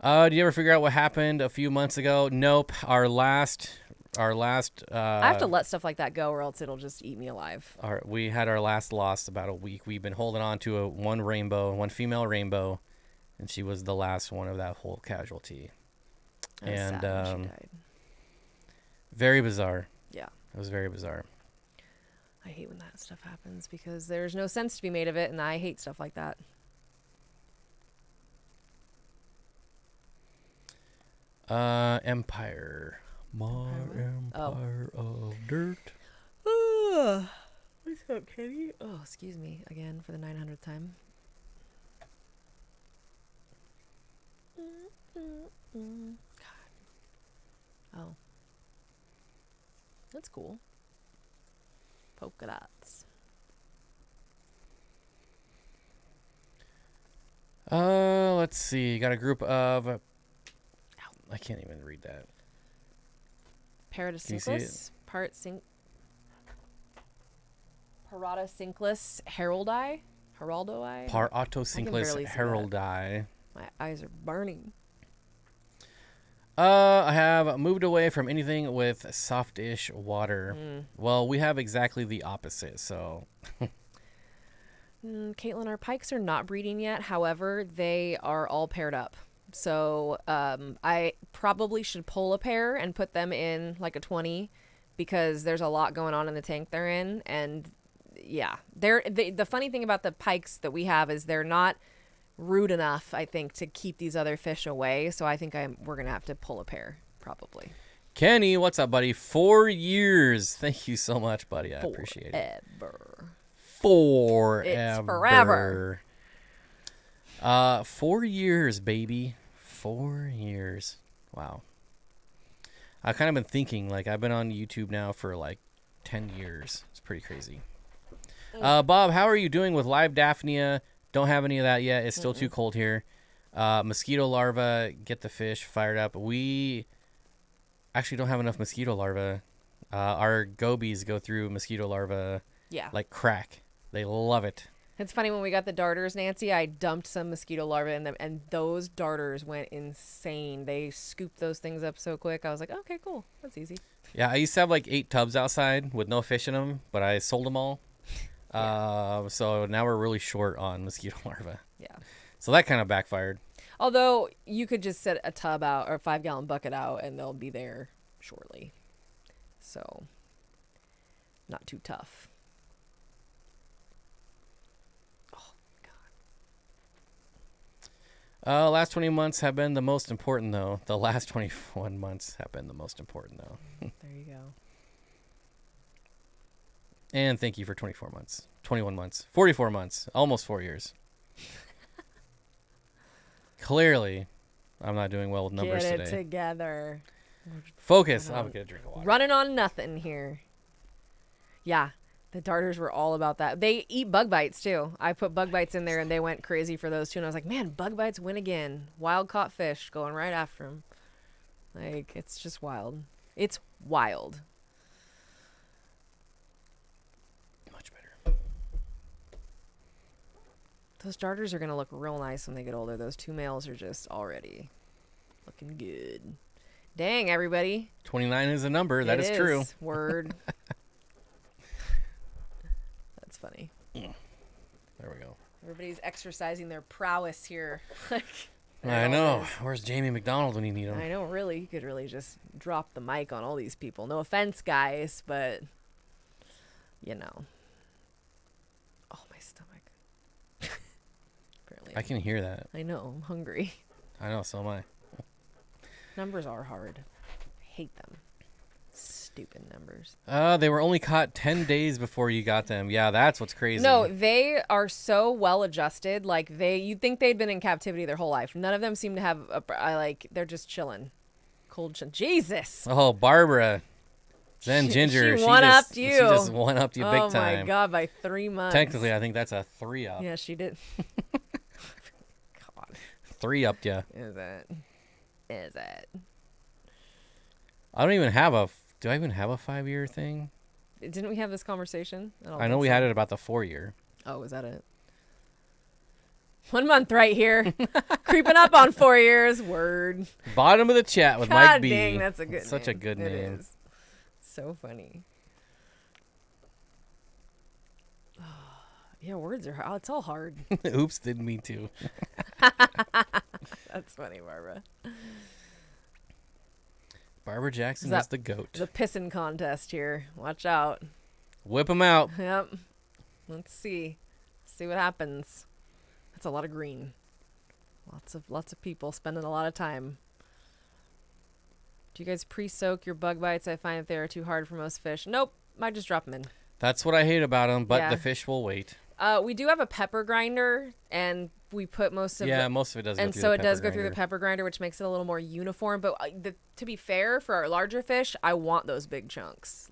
Do you ever figure out what happened a few months ago? Nope. Our last. I have to let stuff like that go, or else it'll just eat me alive. We had our last loss about a week. We've been holding on to one female rainbow, and she was the last one of that whole casualty. And she died. Very bizarre. Yeah, it was very bizarre. I hate when that stuff happens because there's no sense to be made of it, and I hate stuff like that. Empire. My empire of dirt. What's up, Kenny? Oh, excuse me again for the 900th time. God. Oh. That's cool. Polka dots. Let's see. You got a group of... I can't even read that. Paradisynclus, Paradisynclus heraldii, Paradisynclus heraldii. My eyes are burning. I have moved away from anything with softish water. Well, we have exactly the opposite, so... Caitlin, our pikes are not breeding yet. However, they are all paired up. So I probably should pull a pair and put them in like a 20 because there's a lot going on in the tank they're in. And yeah, the funny thing about the pikes that we have is they're not rude enough, I think, to keep these other fish away. So I think we're going to have to pull a pair probably. Kenny, what's up, buddy? 4 years. Thank you so much, buddy. I appreciate it. Forever. It's forever. 4 years, baby. 4 years. Wow. I've kind of been thinking, like, I've been on YouTube now for like 10 years. It's pretty crazy. Bob, how are you doing with live Daphnia? Don't have any of that yet. It's still too cold here. Mosquito larvae, get the fish fired up. We actually don't have enough mosquito larvae. Our gobies go through mosquito larvae like crack. They love it. It's funny, when we got the darters, Nancy, I dumped some mosquito larvae in them, and those darters went insane. They scooped those things up so quick. I was like, okay, cool. That's easy. Yeah, I used to have like 8 tubs outside with no fish in them, but I sold them all. So now we're really short on mosquito larvae. Yeah. So that kind of backfired. Although you could just set a tub out or a 5-gallon bucket out, and they'll be there shortly. So not too tough. Last 20 months have been the most important, though. The last 21 months have been the most important, though. There you go. And thank you for 24 months. 21 months. 44 months. Almost 4 years. Clearly, I'm not doing well with numbers today. Get it together. Focus. I'm going to drink a water. Running on nothing here. Yeah. The darters were all about that. They eat bug bites, too. I put bug bites in there, and they went crazy for those, too. And I was like, man, bug bites win again. Wild caught fish going right after them. Like, it's just wild. It's wild. Much better. Those darters are going to look real nice when they get older. Those 2 males are just already looking good. Dang, everybody. 29 is a number. That is true. Word. That's funny. There we go. Everybody's exercising their prowess here. I know. Where's Jamie McDonald when you need him? I know, really. You could really just drop the mic on all these people. No offense, guys, but, you know. Oh, my stomach. Apparently. I can hear that. I know. I'm hungry. I know. So am I. Numbers are hard. I hate them. Stupid numbers. They were only caught 10 days before you got them. Yeah, that's what's crazy. No, they are so well adjusted. Like you'd think they'd been in captivity their whole life. None of them seem to have they're just chilling. Cold chill. Jesus. Oh, Barbara. Zen Ginger. She one-upped you. She just one-upped you big time. Oh my God, by 3 months. Technically, I think that's a 3-up. Yeah, she did. 3-upped you. Is it? I don't even have do I even have a 5-year thing? Didn't we have this conversation? I know we had it about the 4-year. Oh, is that it? 1 month right here. Creeping up on 4 years. Word. Bottom of the chat with God Mike B. Dang, that's a good Such name. a good It name. is. So funny. Yeah, words are hard. It's all hard. Oops, didn't mean to. That's funny, Barbara. Barbara Jackson is the GOAT. The pissing contest here. Watch out. Whip them out. Yep. Let's see. See what happens. That's a lot of green. Lots of people spending a lot of time. Do you guys pre-soak your bug bites? I find that they are too hard for most fish. Nope. I just drop them in. That's what I hate about them, but Yeah. the fish will wait. We do have a pepper grinder, and we put most of most of it does go and through so the it does pepper go through the grinder. pepper grinder, which makes it a little more uniform. But to be fair, for our larger fish, I want those big chunks.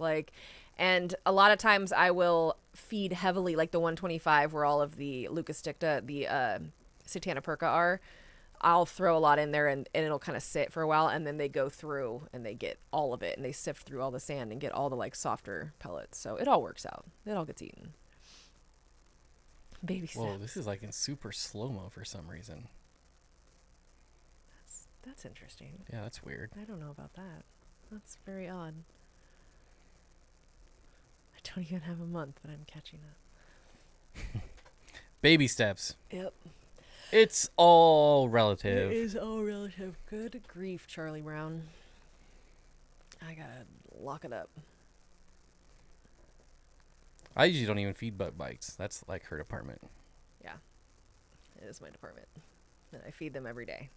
And a lot of times I will feed heavily, like the 125, where all of the Leucosticta, the Satanoperca are. I'll throw a lot in there, and it'll kind of sit for a while, and then they go through and they get all of it, and they sift through all the sand and get all the softer pellets. So it all works out. It all gets eaten. Baby steps. Whoa, this is in super slow-mo for some reason. That's interesting. Yeah, that's weird. I don't know about that. That's very odd. I don't even have a month, but I'm catching up. Baby steps. Yep. It's all relative. It is all relative. Good grief, Charlie Brown. I gotta lock it up. I usually don't even feed bug bites. That's her department. Yeah. It is my department. And I feed them every day.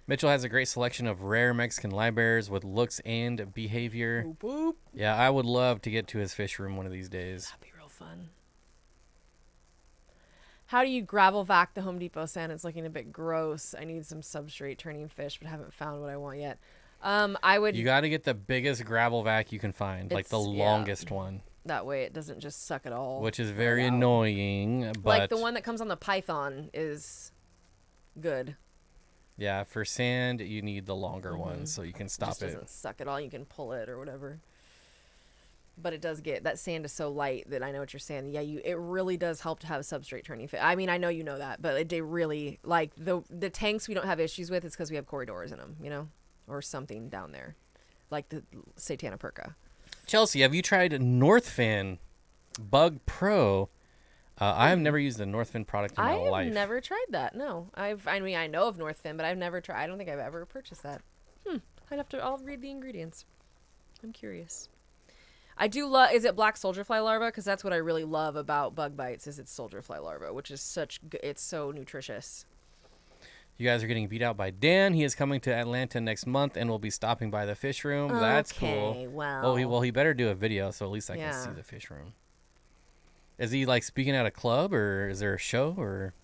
Mitchell has a great selection of rare Mexican livebearers with looks and behavior. Boop, boop. Yeah, I would love to get to his fish room one of these days. That'd be real fun. How do you gravel vac the Home Depot sand? It's looking a bit gross. I need some substrate turning fish, but haven't found what I want yet. I would. You got to get the biggest gravel vac you can find, the longest one. That way it doesn't just suck it all. Which is very annoying, but the one that comes on the Python is good. Yeah, for sand you need the longer one so you can stop Just it. doesn't suck it all. You can pull it or whatever. But it does that sand is so light that I know what you're saying. Yeah, it really does help to have substrate turning fish. I mean, I know you know that, but they really the tanks we don't have issues with. It's because we have Corydoras in them, or something down there, like the Satanoperca. Chelsea, have you tried Northfin Bug Pro? I have never used a Northfin product in my life. I've never tried that. No, I know of Northfin, but I've never tried. I don't think I've ever purchased that. I'll read the ingredients. I'm curious. I do love. Is it black soldier fly larva? Because that's what I really love about bug bites. Is it's soldier fly larva, which is it's so nutritious. You guys are getting beat out by Dan. He is coming to Atlanta next month and will be stopping by the fish room. That's cool. Well. He better do a video so at least I can see the fish room. Is he speaking at a club or is there a show or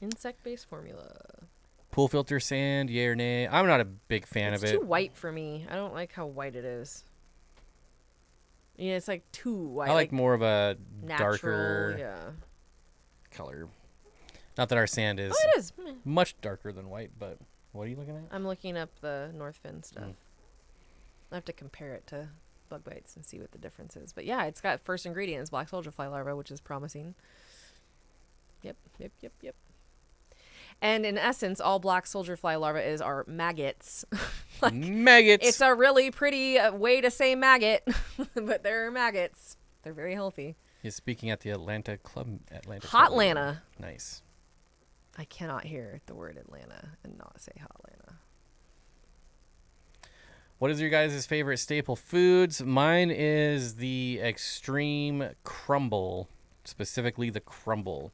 Insect-based formula. Pool filter sand, yay or nay? I'm not a big fan of it. It's too white for me. I don't like how white it is. Yeah, it's too white. I like more of a natural, darker color. Not that our sand is, it is much darker than white, but what are you looking at? I'm looking up the Northfin stuff. I have to compare it to bug bites and see what the difference is. But yeah, it's got first ingredient is black soldier fly larva, which is promising. Yep. And in essence, all black soldier fly larvae are maggots. Maggots. It's a really pretty way to say maggot, but they're maggots. They're very healthy. He's speaking at the Atlanta Club. Hotlanta. Nice. I cannot hear the word Atlanta and not say Hotlanta. What is your guys' favorite staple foods? Mine is the extreme crumble, specifically the crumble.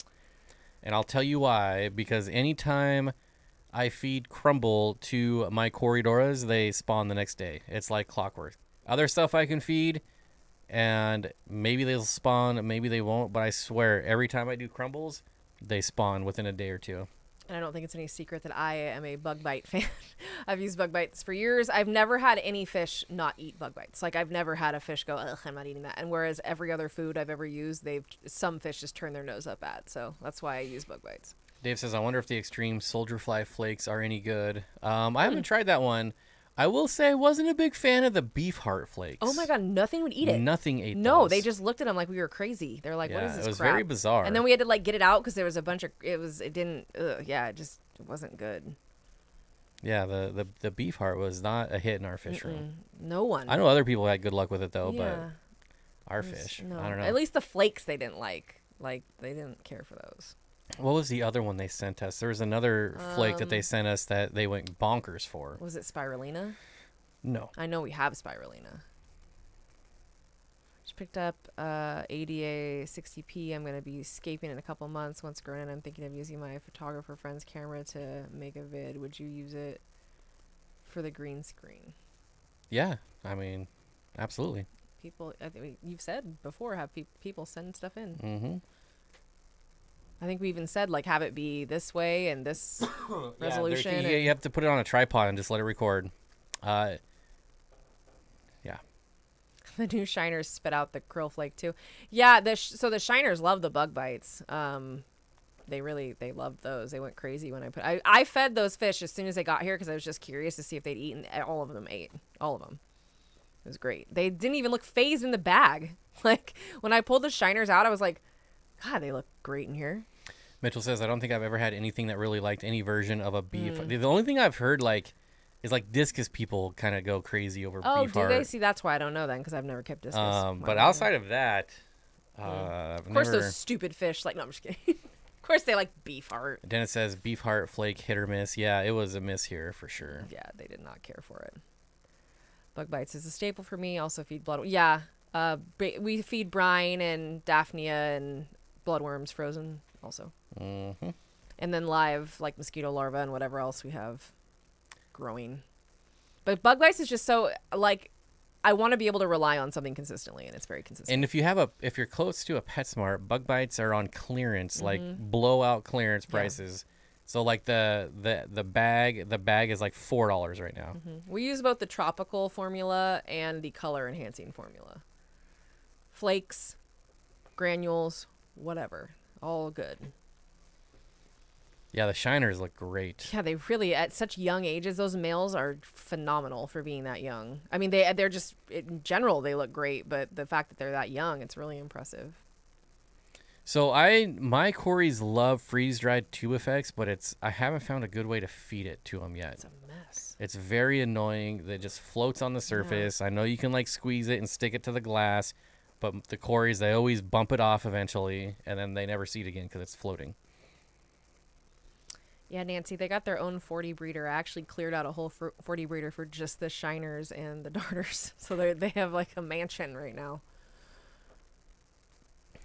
And I'll tell you why, because anytime I feed crumble to my Corydoras, they spawn the next day. It's like clockwork. Other stuff I can feed, and maybe they'll spawn, maybe they won't, but I swear, every time I do crumbles, they spawn within a day or two. And I don't think it's any secret that I am a bug bite fan. I've used bug bites for years. I've never had any fish not eat bug bites. Like, I've never had a fish go, ugh, I'm not eating that. And whereas every other food I've ever used, some fish just turn their nose up at. So that's why I use bug bites. Dave says, I wonder if the extreme soldier fly flakes are any good. I haven't tried that one. I will say I wasn't a big fan of the beef heart flakes. Oh my God, nothing would eat it. Nothing ate No, those. they just looked at them like we were crazy. They're like, what is this crap? It was very bizarre. And then we had to like get it out because there was a bunch of, it wasn't good. Yeah, the beef heart was not a hit in our fish room. No one. I know other people had good luck with it though, Yeah. but our fish, No. I don't know. At least the flakes they didn't like. Like, they didn't care for those. What was the other one they sent us? There was another flake that they sent us that they went bonkers for. Was it spirulina? No. I know we have spirulina. Just picked up ADA 60p. I'm going to be scaping in a couple months. Once grown in, I'm thinking of using my photographer friend's camera to make a vid. Would you use it for the green screen? Yeah, I mean, absolutely. People, I think you've said before, have people send stuff in. Mm-hmm. I think we even said, like, have it be this way and this resolution. You have to put it on a tripod and just let it record. Yeah. The new shiners spit out the krill flake too. Yeah, so the shiners love the bug bites. They loved those. They went crazy when I fed those fish as soon as they got here because I was just curious to see if they'd eat, and all of them ate. All of them. It was great. They didn't even look phased in the bag. Like, when I pulled the shiners out, I was like, God, they look great in here. Mitchell says, I don't think I've ever had anything that really liked any version of a beef. The only thing I've heard is discus people kind of go crazy over beef heart. Oh, do they? See, that's why I don't know then, because I've never kept discus. But outside of that, of course, those stupid fish. Like, no, I'm just kidding. Of course, they like beef heart. Dennis says beef heart flake hit or miss. Yeah, it was a miss here for sure. Yeah, they did not care for it. Bug bites is a staple for me. Also feed blood. Yeah, we feed brine and Daphnia and bloodworms frozen also. Mm-hmm. And then live, like mosquito larvae and whatever else we have growing. But bug bites is just so, like, I want to be able to rely on something consistently, and it's very consistent. And if you're close to a PetSmart, bug bites are on clearance, like blowout clearance prices. Yeah. So like the bag is like $4 right now. We use both the tropical formula and the color enhancing formula. Flakes, granules, whatever, all good. Yeah, the shiners look great. Yeah, they really, at such young ages, those males are phenomenal for being that young. I mean, they're just, in general, they look great, but the fact that they're that young, it's really impressive. So my Corys love freeze-dried tube effects, but I haven't found a good way to feed it to them yet. It's a mess. It's very annoying. It just floats on the surface. Yeah. I know you can squeeze it and stick it to the glass, but the Corys, they always bump it off eventually, and then they never see it again because it's floating. Yeah, Nancy, they got their own 40 breeder. I actually cleared out a whole 40 breeder for just the shiners and the darters. So they have like a mansion right now.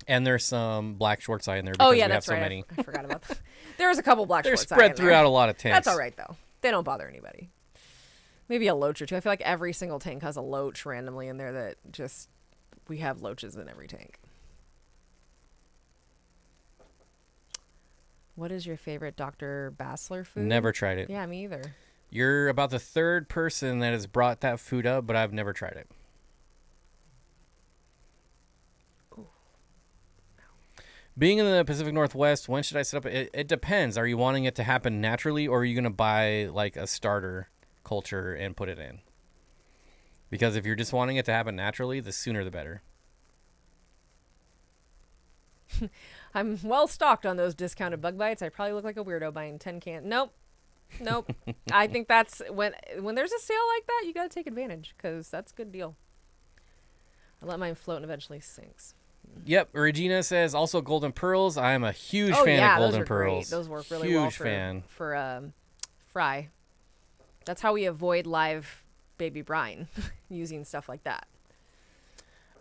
And there's some black shorts eye in there because we have so many. I forgot about that. There was a couple black shorts eye. They're spread throughout a lot of tanks. That's all right, though. They don't bother anybody. Maybe a loach or two. I feel like every single tank has a loach randomly in there that just, we have loaches in every tank. What is your favorite Dr. Bassler food? Never tried it. Yeah, me either. You're about the third person that has brought that food up, but I've never tried it. Ooh. Being in the Pacific Northwest, when should I set up? It depends. Are you wanting it to happen naturally, or are you going to buy like a starter culture and put it in? Because if you're just wanting it to happen naturally, the sooner the better. I'm well stocked on those discounted bug bites. I probably look like a weirdo buying 10 cans. Nope. I think that's when there's a sale like that, you got to take advantage because that's a good deal. I let mine float and eventually sinks. Yep. Regina says also golden pearls. I am a huge fan of golden pearls. Those work really huge well fan. for fry. That's how we avoid live baby brine using stuff like that.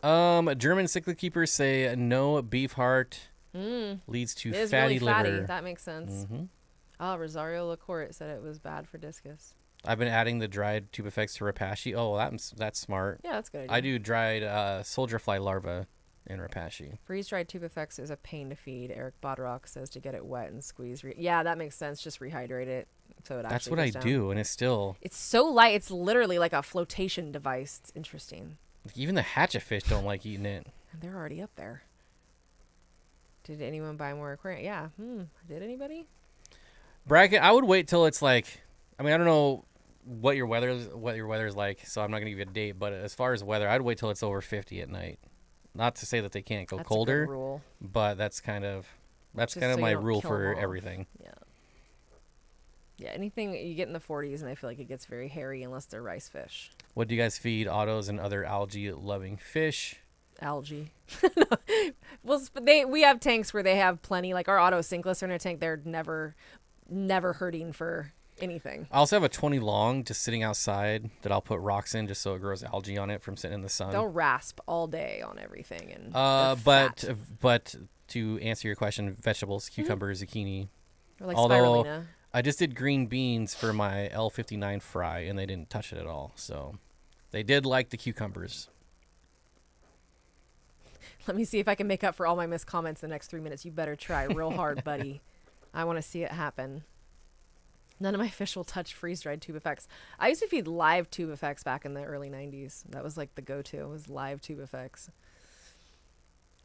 German cichlid keepers say no beef heart leads to fatty really fatty. liver. That makes sense. Mm-hmm. Oh, Rosario Lacourt said it was bad for discus. I've been adding the dried tube effects to Rapashi. Oh, that's smart. Yeah, that's good. I do dried soldier fly larva in Rapashi. Freeze-dried tube effects is a pain to feed. Eric Bodrock says to get it wet and squeeze. Yeah, that makes sense. Just rehydrate it so it That's actually what I goes down. do, and it's still... It's so light. It's literally like a flotation device. It's interesting. Even the hatchetfish don't like eating it. And they're already up there. Did anyone buy more aquarium? Yeah. Did anybody? Bracket, I would wait till it's like... I mean, I don't know what your weather's like, so I'm not going to give you a date, but as far as weather, I'd wait till it's over 50 at night. Not to say that they can't go colder, a good rule. But that's kind of So my you don't rule kill for them off. everything. Yeah, anything you get in the 40s, and I feel like it gets very hairy unless they're rice fish. What do you guys feed autos and other algae-loving fish? Algae. Well, we have tanks where they have plenty. Like our auto sinkless are in a tank. They're never hurting for anything. I also have a 20 long just sitting outside that I'll put rocks in just so it grows algae on it from sitting in the sun. They'll rasp all day on everything, and but to answer your question, vegetables, cucumber, zucchini. or like Although spirulina. I just did green beans for my L59 fry and they didn't touch it at all. So they did like the cucumbers. Let me see if I can make up for all my missed comments in the next 3 minutes. You better try real hard, buddy. I want to see it happen. None of my fish will touch freeze-dried tube effects. I used to feed live tube effects back in the early 90s. That was like the go-to, was live tube effects.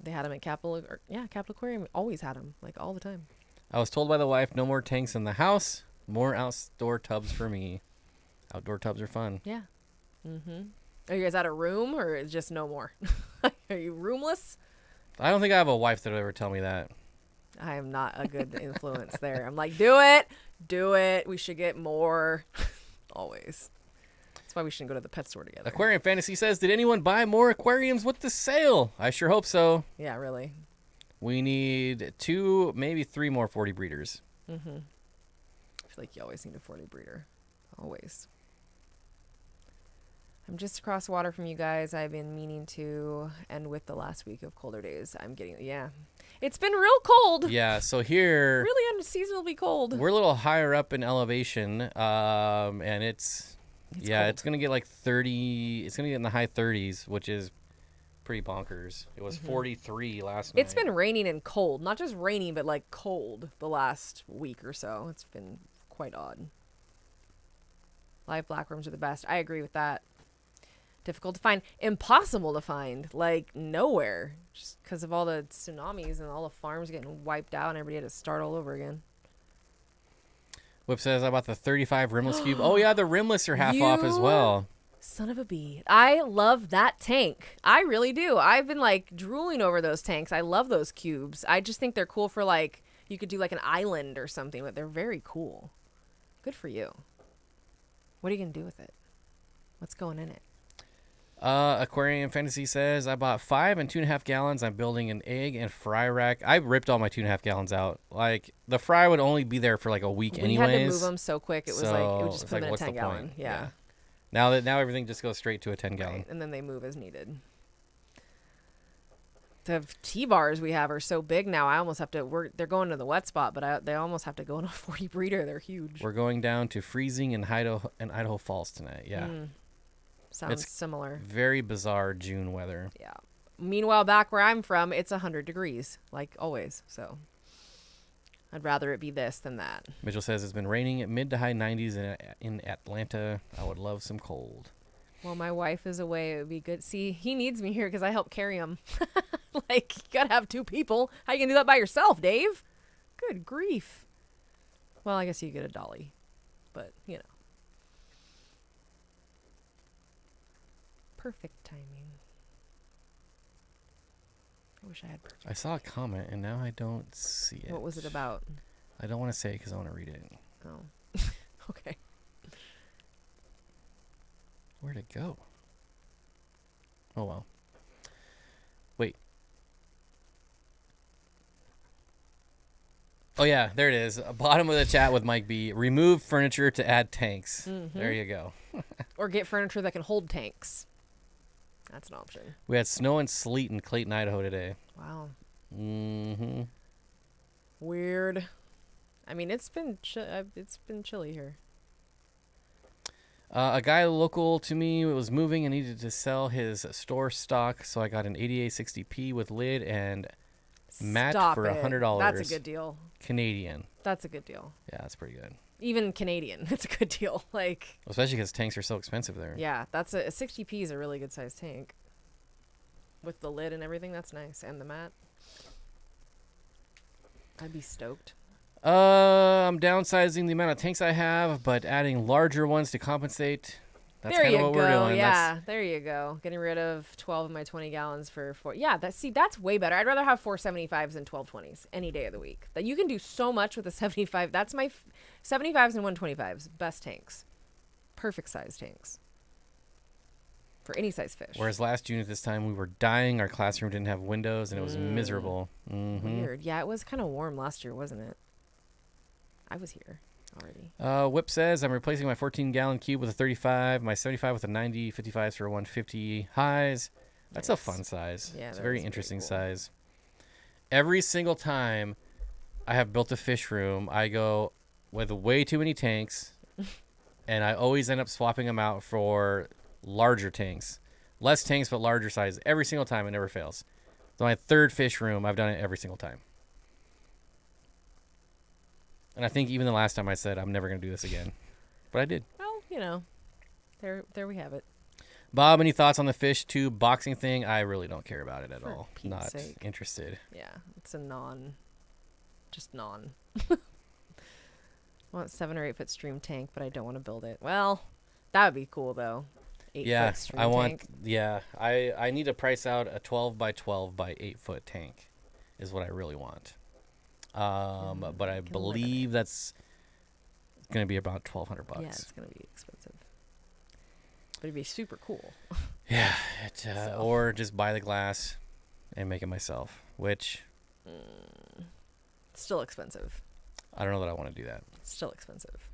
They had them at Capital Aquarium. Always had them, like all the time. I was told by the wife, no more tanks in the house, more outdoor tubs for me. Outdoor tubs are fun. Yeah. Mm-hmm. Are you guys out of room or just no more? Are you roomless? I don't think I have a wife that would ever tell me that. I am not a good influence there. I'm like, do it. We should get more. Always. That's why we shouldn't go to the pet store together. Aquarium Fantasy says, did anyone buy more aquariums with the sale? I sure hope so. Yeah, really. We need 2, maybe 3 more 40 breeders. Mm-hmm. I feel like you always need a 40 breeder. Always. I'm just across water from you guys. I've been meaning to, and with the last week of colder days, I'm getting, it's been real cold. Yeah, so here... Really unseasonably cold. We're a little higher up in elevation, and it's cold. It's going to get like 30, it's going to get in the high 30s, which is pretty bonkers. It was 43 last night. It's been raining and cold. Not just raining, but like cold the last week or so. It's been quite odd. Live blackworms are the best. I agree with that. Difficult to find. Impossible to find. Like nowhere. Just because of all the tsunamis and all the farms getting wiped out and everybody had to start all over again. Whip says, I bought the 35 rimless cube. Oh, yeah, the rimless are half off as well. Son of a bee. I love that tank. I really do. I've been like drooling over those tanks. I love those cubes. I just think they're cool for like, you could do like an island or something, but they're very cool. Good for you. What are you going to do with it? What's going in it? Aquarium Fantasy says, I bought 5 and 2.5 gallons. I'm building an egg and fry rack. I ripped all my 2.5 gallons out. Like, the fry would only be there for like a week anyways. We had to move them so quick. It was like, it would just put them in a 10 gallon. Yeah. Now everything just goes straight to a 10 gallon. Right. And then they move as needed. The T-bars we have are so big now. I almost have to, they're going to the wet spot, but they almost have to go in a 40 breeder. They're huge. We're going down to freezing in Idaho Falls tonight. Yeah. Sounds similar. Very bizarre June weather. Yeah. Meanwhile, back where I'm from, it's 100 degrees, like always. So I'd rather it be this than that. Mitchell says it's been raining at mid to high 90s in Atlanta. I would love some cold. Well, my wife is away. It would be good. See, he needs me here because I help carry him. Like, you got to have 2 people. How you going to do that by yourself, Dave? Good grief. Well, I guess you get a dolly. But, you know. Perfect timing. I wish I had. I saw a comment and now I don't see it. What was it about? I don't want to say it because I want to read it. Oh, okay. Where'd it go? Oh, well. Wait. Oh, yeah, there it is. Bottom of the chat with Mike B. Remove furniture to add tanks. There you go. Or get furniture that can hold tanks. That's an option. We had snow and sleet in Clayton, Idaho today. Wow. Mm-hmm. Weird. I mean, it's been chilly here. A guy local to me was moving and needed to sell his store stock, so I got an 8860P with lid and mat for $100. That's a good deal. Canadian. That's a good deal. Yeah, that's pretty good. Even Canadian, it's a good deal. Like, especially because tanks are so expensive there. yeah, that's a 60P is a really good sized tank. With the lid and everything, that's nice, and the mat. I'd be stoked. I'm downsizing the amount of tanks I have, but adding larger ones to compensate. That's kind of what we're doing. Yeah, there you go. Getting rid of 12 of my 20 gallons for 4. Yeah, that's way better. I'd rather have 4 75s than 12 20s any day of the week. That you can do so much with a 75. That's my 75s and 125s. Best tanks. Perfect size tanks. For any size fish. Whereas last June at this time, we were dying. Our classroom didn't have windows, and it was miserable. Mm-hmm. Weird. Yeah, it was kind of warm last year, wasn't it? I was here already. Whip says, I'm replacing my 14-gallon cube with a 35, my 75 with a 90, 55s for 150 highs. That's a fun size. Yeah, it's a very interesting size. Every single time I have built a fish room, I go with way too many tanks, and I always end up swapping them out for larger tanks. Less tanks, but larger size. Every single time, it never fails. So my third fish room, I've done it every single time. And I think even the last time I said I'm never going to do this again. But I did. Well, you know, there we have it. Bob, any thoughts on the fish tube boxing thing? I really don't care about it at all. Pete's Not sake. interested. Yeah, it's a just non. I want 7 or 8 foot stream tank, but I don't want to build it. Well, that would be cool though. 8 foot stream tank. Yeah, I need to price out a 12 by 12 by 8 foot tank is what I really want. But I believe that's going to be about $1,200. Yeah, it's going to be expensive. But it'd be super cool. Yeah, or just buy the glass and make it myself, which Still expensive. I don't know that I want to do that. Still expensive.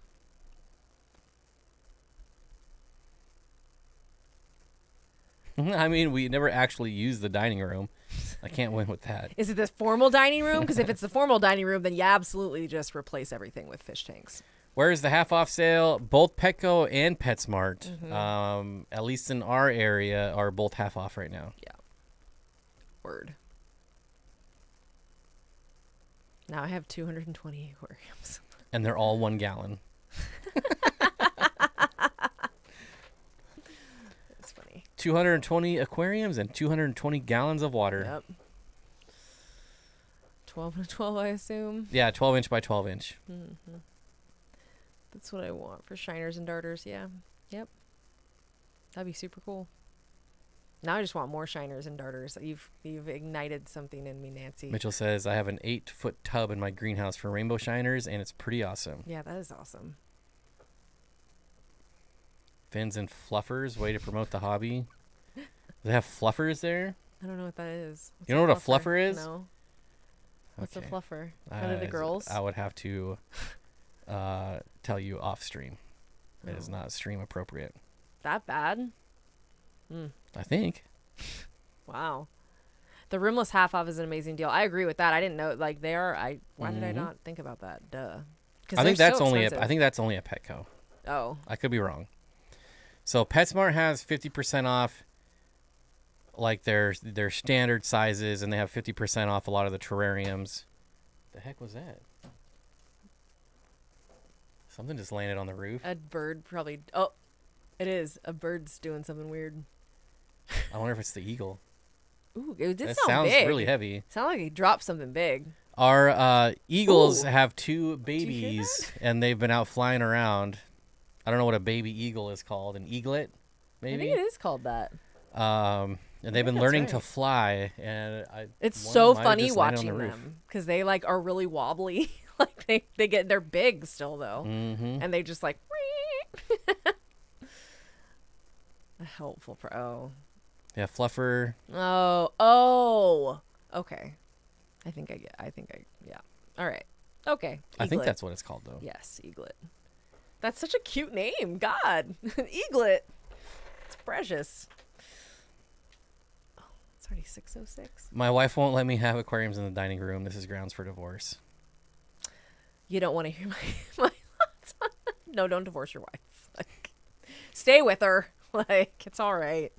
I mean, we never actually used the dining room. I can't win with that. Is it this formal dining room? Because if it's the formal dining room, then you absolutely just replace everything with fish tanks. Where's the half-off sale? Both Petco and PetSmart, at least in our area, are both half-off right now. Yeah. Word. Now I have 220 aquariums. And they're all 1 gallon. That's funny. 220 aquariums and 220 gallons of water. Yep. 12 and 12, I assume. Yeah, 12 inch by 12 inch. Mm-hmm. That's what I want for shiners and darters. Yeah. Yep. That'd be super cool. Now I just want more shiners and darters. You've ignited something in me, Nancy. Mitchell says, I have an 8-foot tub in my greenhouse for rainbow shiners, and it's pretty awesome. Yeah, that is awesome. Fins and fluffers, way to promote the hobby. Do they have fluffers there? I don't know what that is. What's you know what a fluffer is? No. What's a fluffer? What are the girls? I would have to tell you off stream. It is not stream appropriate. That bad? I think. Wow. The rimless half off is an amazing deal. I agree with that. I didn't know like they are. Why did I not think about that? Duh. I think that's only at Petco. Oh. I could be wrong. So PetSmart has 50% off like their standard sizes, and they have 50% off a lot of the terrariums. The heck was that? Something just landed on the roof. A bird probably. Oh, it is. A bird's doing something weird. I wonder if it's the eagle. Ooh, it did that sound sounds big. really heavy. Sound like he dropped something big. Our eagles have 2 babies, and they've been out flying around. I don't know what a baby eagle is called. An eaglet, maybe? I think it is called that. And they've been learning to fly, and it's so might have funny just landed on the watching roof. them because they like are really wobbly. Like they're big still though, and they just like a helpful Yeah, fluffer. oh okay. Yeah. All right. Okay. I think Eaglet. that's what it's called though. Yes, eaglet. That's such a cute name. God, eaglet. It's precious. It's already 6:06. My wife won't let me have aquariums in the dining room. This is grounds for divorce. You don't want to hear my thoughts on that? No, don't divorce your wife. Like, stay with her. Like, it's all right.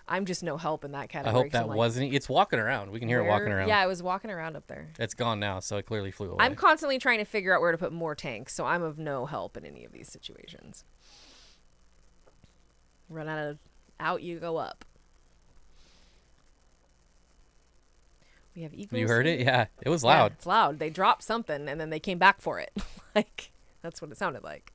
I'm just no help in that I category. hope that wasn't. It's walking around. We can hear it walking around. Yeah, it was walking around up there. It's gone now, so it clearly flew away. I'm constantly trying to figure out where to put more tanks, so I'm of no help in any of these situations. Run out, you go up. We have eagles. You heard it? Yeah, it was loud. Yeah, it's loud. They dropped something and then they came back for it. Like, that's what it sounded like.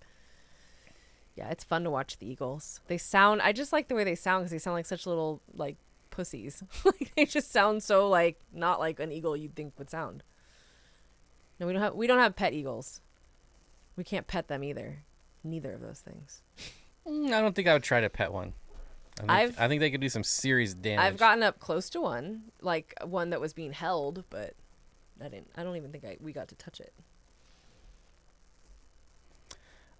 Yeah, it's fun to watch the eagles. I just like the way they sound because they sound like such little, like, pussies. Like, they just sound so, like, not like an eagle you'd think would sound. No, we don't have pet eagles. We can't pet them either. Neither of those things. I don't think I would try to pet one. I think they could do some serious damage. I've gotten up close to one, like one that was being held, but I don't even think we got to touch it.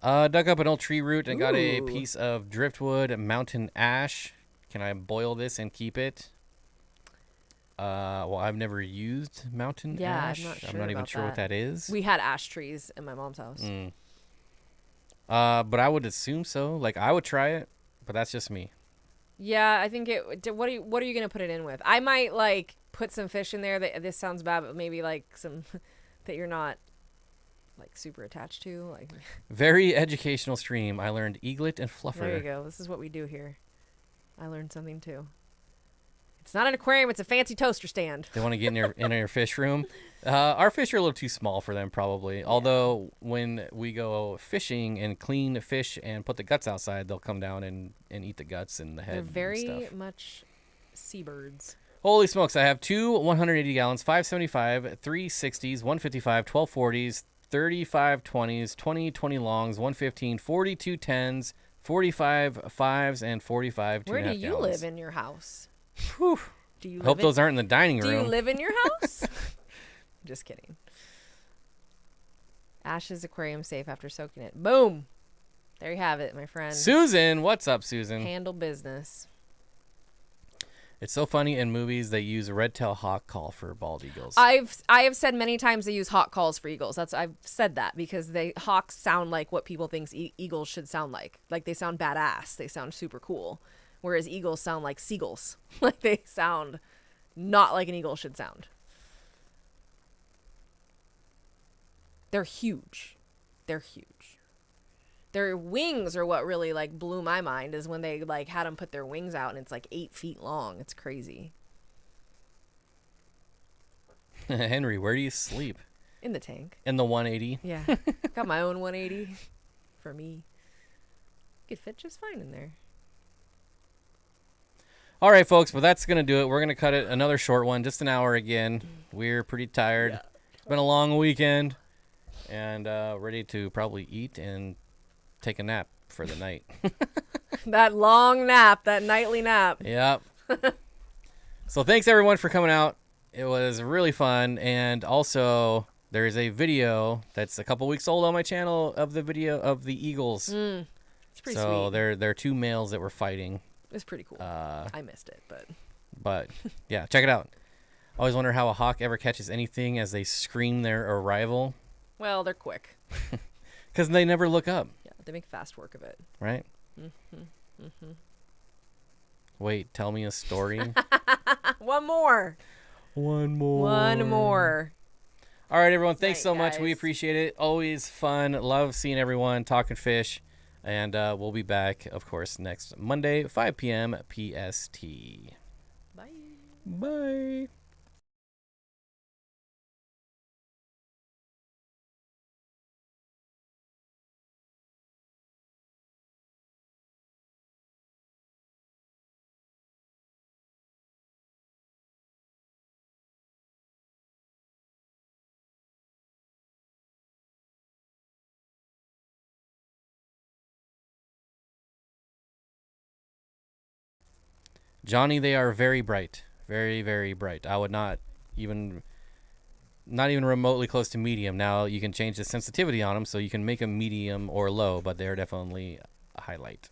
Dug up an old tree root and got a Ooh. piece of driftwood mountain ash. Can I boil this and keep it? Well, I've never used mountain ash. I'm not even sure what that is. We had ash trees in my mom's house. But I would assume so. Like, I would try it, but that's just me. Yeah, I think what are you gonna put it in with? I might like put some fish in there. This sounds bad, but maybe like some that you're not like super attached to. Like very educational stream. I learned eaglet and fluffer. There you go. This is what we do here. I learned something too. It's not an aquarium. It's a fancy toaster stand. They want to get in your fish room. Our fish are a little too small for them, probably. Yeah. Although when we go fishing and clean the fish and put the guts outside, they'll come down and eat the guts and the head. They're very and stuff. much seabirds. Holy smokes! I have two 180 gallons, 575, 360s, 155, 1240s, 35 20s, 20 longs, 115, 42 10s, 45 5s, and 45 2.5 Where do you gallons. live in your house? Whew. I hope those aren't in the dining room. Do you live in your house? Just kidding. Ash's aquarium safe after soaking it. Boom. There you have it, my friend. Susan, what's up, Susan? Handle business. It's so funny in movies they use a red-tailed hawk call for bald eagles. I have said many times they use hawk calls for eagles. I've said that because hawks sound like what people think eagles should sound like. Like they sound badass. They sound super cool. Whereas eagles sound like seagulls. Like they sound not like an eagle should sound. They're huge. They're huge. Their wings are what really like blew my mind is when they like had them put their wings out and it's like 8 feet long. It's crazy. Henry, where do you sleep? In the tank. In the 180? Yeah. Got my own 180 for me. Could fit just fine in there. All right, folks, but that's going to do it. We're going to cut it another short one, just an hour again. We're pretty tired. Yeah. It's been a long weekend and ready to probably eat and take a nap for the night. That long nap, that nightly nap. Yep. So thanks, everyone, for coming out. It was really fun. And also, there's a video that's a couple weeks old on my channel of the video of the eagles. It's pretty sweet. So there are two males that were fighting. It was pretty cool. I missed it, but yeah, check it out. Always wonder how a hawk ever catches anything as they scream their arrival. Well, they're quick. Because they never look up. Yeah, they make fast work of it. Right? Wait, tell me a story. One more. All right, everyone. Thanks so much. We appreciate it. Always fun. Love seeing everyone talking fish. And we'll be back, of course, next Monday, 5 p.m. PST. Bye. Bye. Johnny, they are very bright. Very, very bright. I would not even remotely close to medium. Now you can change the sensitivity on them so you can make them medium or low, but they're definitely a highlight.